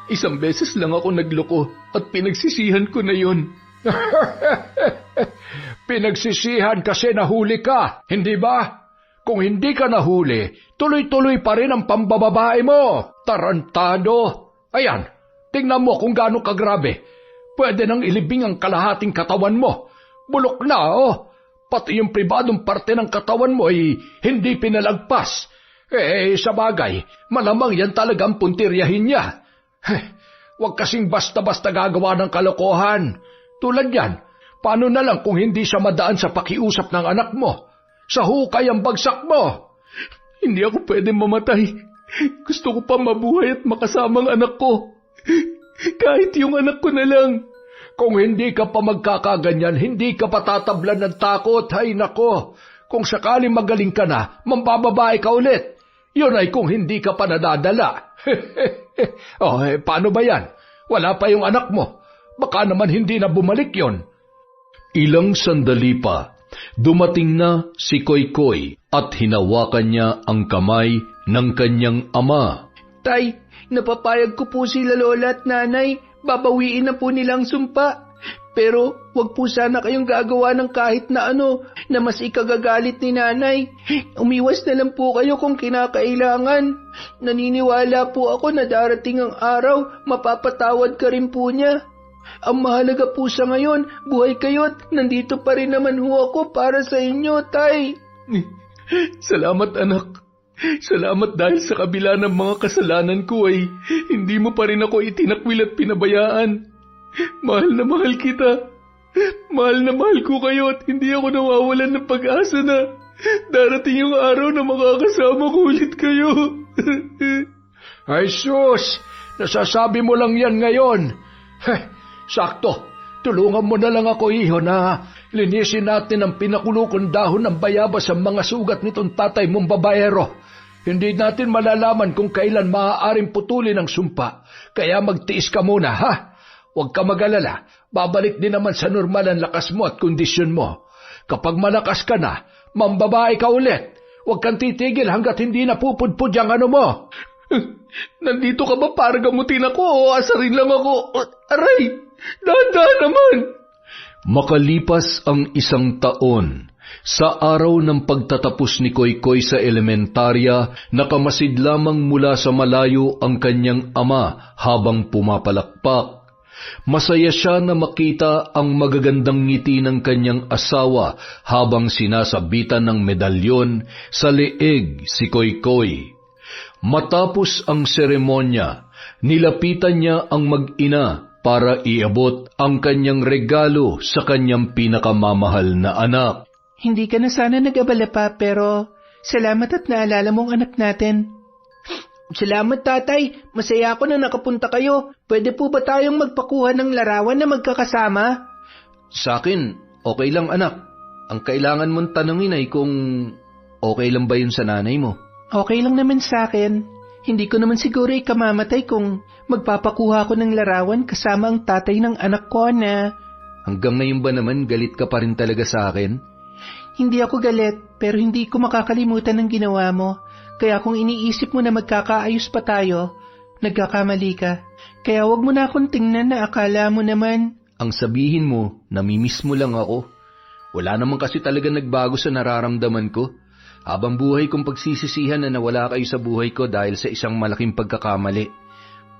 Isang beses lang ako nagloko at pinagsisihan ko na yun. Pinagsisihan kasi nahuli ka, hindi ba? Kung hindi ka nahuli, tuloy-tuloy pa rin ang pambababae mo. Tarantado! Ayan, tingnan mo kung gaano kagrabe. Pwede nang ilibing ang kalahating katawan mo. Bulok na, oh. Pati yung pribadong parte ng katawan mo ay hindi pinalagpas. Sa bagay, malamang yan talagang puntiryahin niya. Huwag kasing basta-basta gagawa ng kalokohan. Tulad yan, paano na lang kung hindi siya madaan sa pakiusap ng anak mo? Sa hukay ang bagsak mo. Hindi ako pwede mamatay. Gusto ko pa mabuhay at makasama ang anak ko. Kahit yung anak ko na lang. Kung hindi ka pa magkakaganyan, hindi ka patatablan ng takot. Hay nako, kung sakaling magaling ka na, mambababae ka ulit. Yun ay kung hindi ka pa nadadala. Paano ba yan? Wala pa yung anak mo. Baka naman hindi na bumalik yon. Ilang sandali pa, Dumating na si Koykoy at hinawakan niya ang kamay ng kanyang ama. Tay, napapayag ko po sila lola at nanay. Babawiin na po nilang sumpa. Pero wag po sana kayong gagawa ng kahit na ano na mas ikagagalit ni nanay. Umiwas na lang po kayo kung kinakailangan. Naniniwala po ako na darating ang araw, mapapatawad ka rin po niya. Ang mahalaga po sa ngayon, buhay kayo't nandito pa rin naman ho ako para sa inyo, tay. Salamat anak. Salamat dahil sa kabila ng mga kasalanan ko ay hindi mo pa rin ako itinakwil at pinabayaan. Mahal na mahal kita. Mahal na mahal ko kayo at hindi ako nawawalan ng pag-asa na darating yung araw na makakasama ko ulit kayo. Ay sus, nasasabi mo lang yan ngayon. Sakto, tulungan mo na lang ako, iho, na linisin natin ang pinakulukong dahon ng bayabas sa mga sugat nitong tatay mong babaero. Hindi natin malalaman kung kailan maaaring putulin ang sumpa, kaya magtiis ka muna, ha? Huwag ka mag-alala, babalik din naman sa normal ang lakas mo at kondisyon mo. Kapag malakas ka na, mambabae ka ulit. Huwag kang titigil hanggat hindi napupudpud ang ano mo. Nandito ka ba para gamutin ako o asarin lang ako? Aray! Dahan-dahan naman! Makalipas ang 1 taon, sa araw ng pagtatapos ni Koykoy sa elementarya, nakamasid lamang mula sa malayo ang kanyang ama habang pumapalakpak. Masaya siya na makita ang magagandang ngiti ng kanyang asawa habang sinasabitan ng medalyon sa leeg si Koykoy. Matapos ang seremonya, nilapitan niya ang mag-ina para iabot ang kanyang regalo sa kanyang pinakamamahal na anak. Hindi ka na sana nag-abala pa, pero salamat at naalala mong anak natin. Salamat, tatay. Masaya ako na nakapunta kayo. Pwede po ba tayong magpakuha ng larawan na magkakasama? Sa akin, okay lang anak. Ang kailangan mong tanungin ay kung okay lang ba yun sa nanay mo. Okay lang naman sa akin. Hindi ko naman siguro ikamamatay kung magpapakuha ko ng larawan kasama ang tatay ng anak ko na... Hanggang ngayon ba naman galit ka pa rin talaga sa akin? Hindi ako galit, pero hindi ko makakalimutan ng ginawa mo. Kaya kung iniisip mo na magkakaayos pa tayo, nagkakamali ka. Kaya wag mo na akong tingnan na akala mo naman. Ang sabihin mo, namimiss mo lang ako. Wala naman kasi talaga nagbago sa nararamdaman ko. Habang buhay kong pagsisisihan na nawala kayo sa buhay ko dahil sa isang malaking pagkakamali.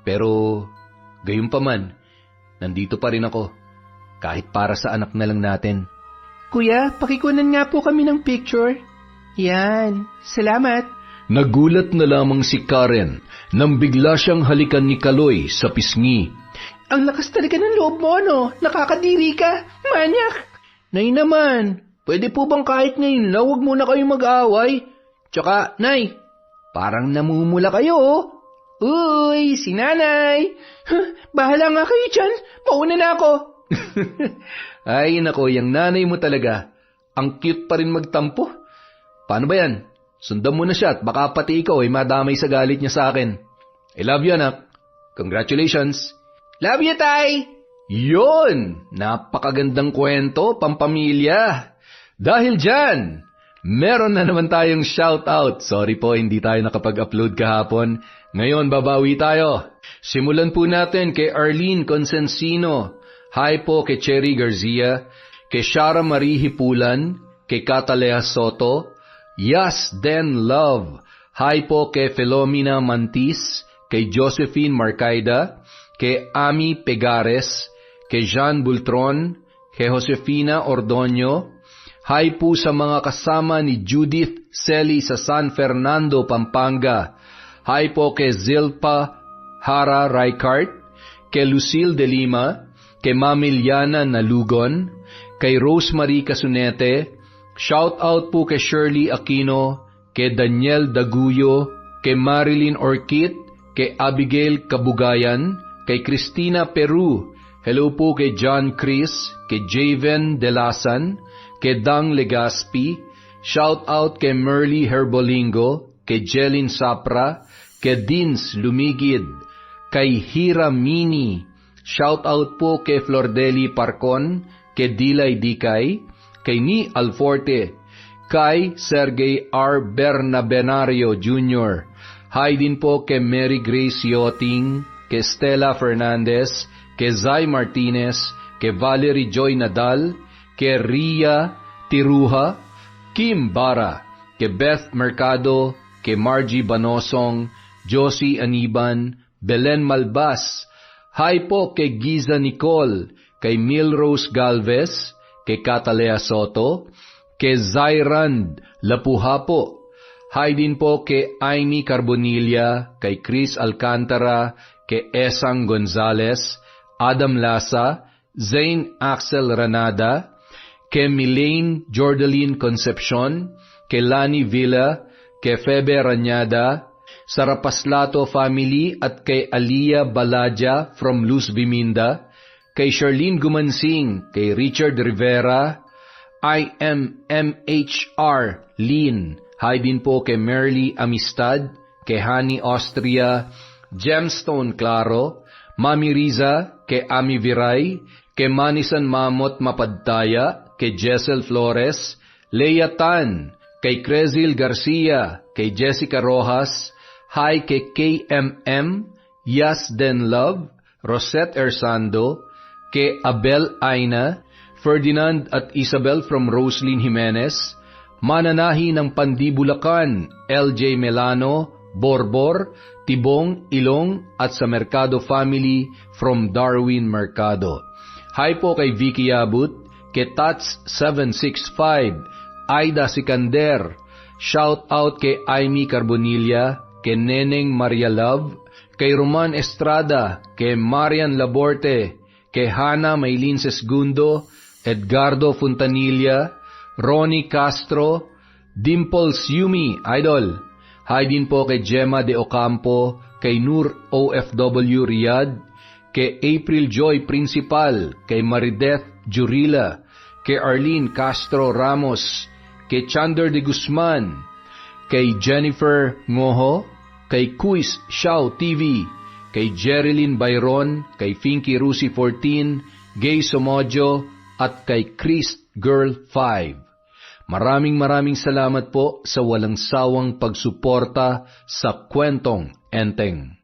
Pero, gayon pa man, nandito pa rin ako. Kahit para sa anak na lang natin. Kuya, pakikunan nga po kami ng picture. Yan, salamat. Nagulat na lamang si Karen nang bigla siyang halikan ni Kaloy sa pisngi. Ang lakas talaga ng loob mo, no? Nakakadiri ka, manyak. Nay naman, pwede po bang kahit ngayon na huwag muna kayong mag-aaway? Tsaka, Nay, parang namumula kayo, oh. Uy, si nanay. Bahala nga kayo dyan, mauna na ako. Ay, nako, yung nanay mo talaga. Ang cute pa rin magtampo. Paano ba yan? Sundan mo na siya at baka pati ikaw ay madamay sa galit niya sa akin. I love you, anak. Congratulations. Love you, tay. Yun! Napakagandang kwento, pampamilya. Dahil dyan, meron na naman tayong shoutout. Sorry po, hindi tayo nakapag-upload kahapon. Ngayon, babawi tayo. Simulan po natin kay Arlene Consensino. Hi po kay Cherry Garcia, kay Shara Marie Hipulan, kay Catalea Soto, Yas Den Love. Hi po kay Filomena Mantis, kay Josephine Marcaida, kay Ami Pegares, kay Jean Bultron, kay Josefina Ordonio. Hi po sa mga kasama ni Judith Celi sa San Fernando, Pampanga. Hi po kay Zilpa Hara Raicart, kay Lucille de Lima, kay Mamiliana Nalugon, kay Rosemary Casunete. Shout out po kay Shirley Aquino, kay Daniel Daguyo, kay Marilyn Orchid, kay Abigail Kabugayan, kay Cristina Peru. Hello po kay John Chris, kay Javen Delasan, kay Dang Legaspi. Shout out kay Merly Herbolingo, kay Jelin Sapra, kay Dins Lumigid, kay Hira Mini. Shout out po kay Flordeli Parcon, kay Dilay Dikay, kay Ni Alforte, kay Sergey R. Bernabenario Jr., hi din po kay Mary Grace Yoting, kay Stella Fernandez, kay Zay Martinez, kay Valerie Joy Nadal, kay Ria Tiruha, Kim Bara, kay Beth Mercado, kay Margie Banosong, Josie Aniban, Belen Malbas, hi po kay Giza Nicole, kay Milrose Galvez, kay Catalea Soto, kay Zairand Lapuhapo, hi din po kay Aimee Carbonilla, kay Chris Alcantara, kay Esang Gonzales, Adam Lasa, Zane Axel Ranada, kay Milaine Jordaline Concepcion, kay Lani Villa, kay Febe Ranyada, sa Rapaslato family at kay Alia Balaja from Luz Biminda, kay Charlene Gumansing, kay Richard Rivera, IMMHR Lin, hi din po kay Merly Amistad, kay Hani Austria, Gemstone Claro, Mami Riza, kay Ami Viray, kay Manisan Mamot Mapadtaya, kay Jessel Flores, Leia Tan, kay Crezil Garcia, kay Jessica Rojas, hi kay KMM, Yas Den Love, Rosette Ersando, kay Abel Aina, Ferdinand at Isabel from Roslyn Jimenez, mananahi ng Pandibulacan, LJ Melano, Borbor, Tibong, Ilong at sa Mercado family from Darwin Mercado. Hi po kay Vicky Abut, kay Tats 765, Aida Sikander, shout out kay Aimee Carbonilla, kay Neneng Maria Love, kay Roman Estrada, kay Marian Laborte, kay Hana Maylin Sesgundo, Edgardo Fontanilla, Ronnie Castro, Dimples Yumi, Idol. Hi din po kay Gemma de Ocampo, kay Nur OFW Riyadh, kay April Joy Principal, kay Marideth Jurila, kay Arlene Castro Ramos, kay Chander de Guzman, kay Jennifer Ngoho, kay Kuis Xiao TV, kay Jerilyn Bayron, kay Finky Rusi 14, Gay Somojo, at kay Chris Girl 5. Maraming salamat po sa walang sawang pagsuporta sa Kwentong Enteng.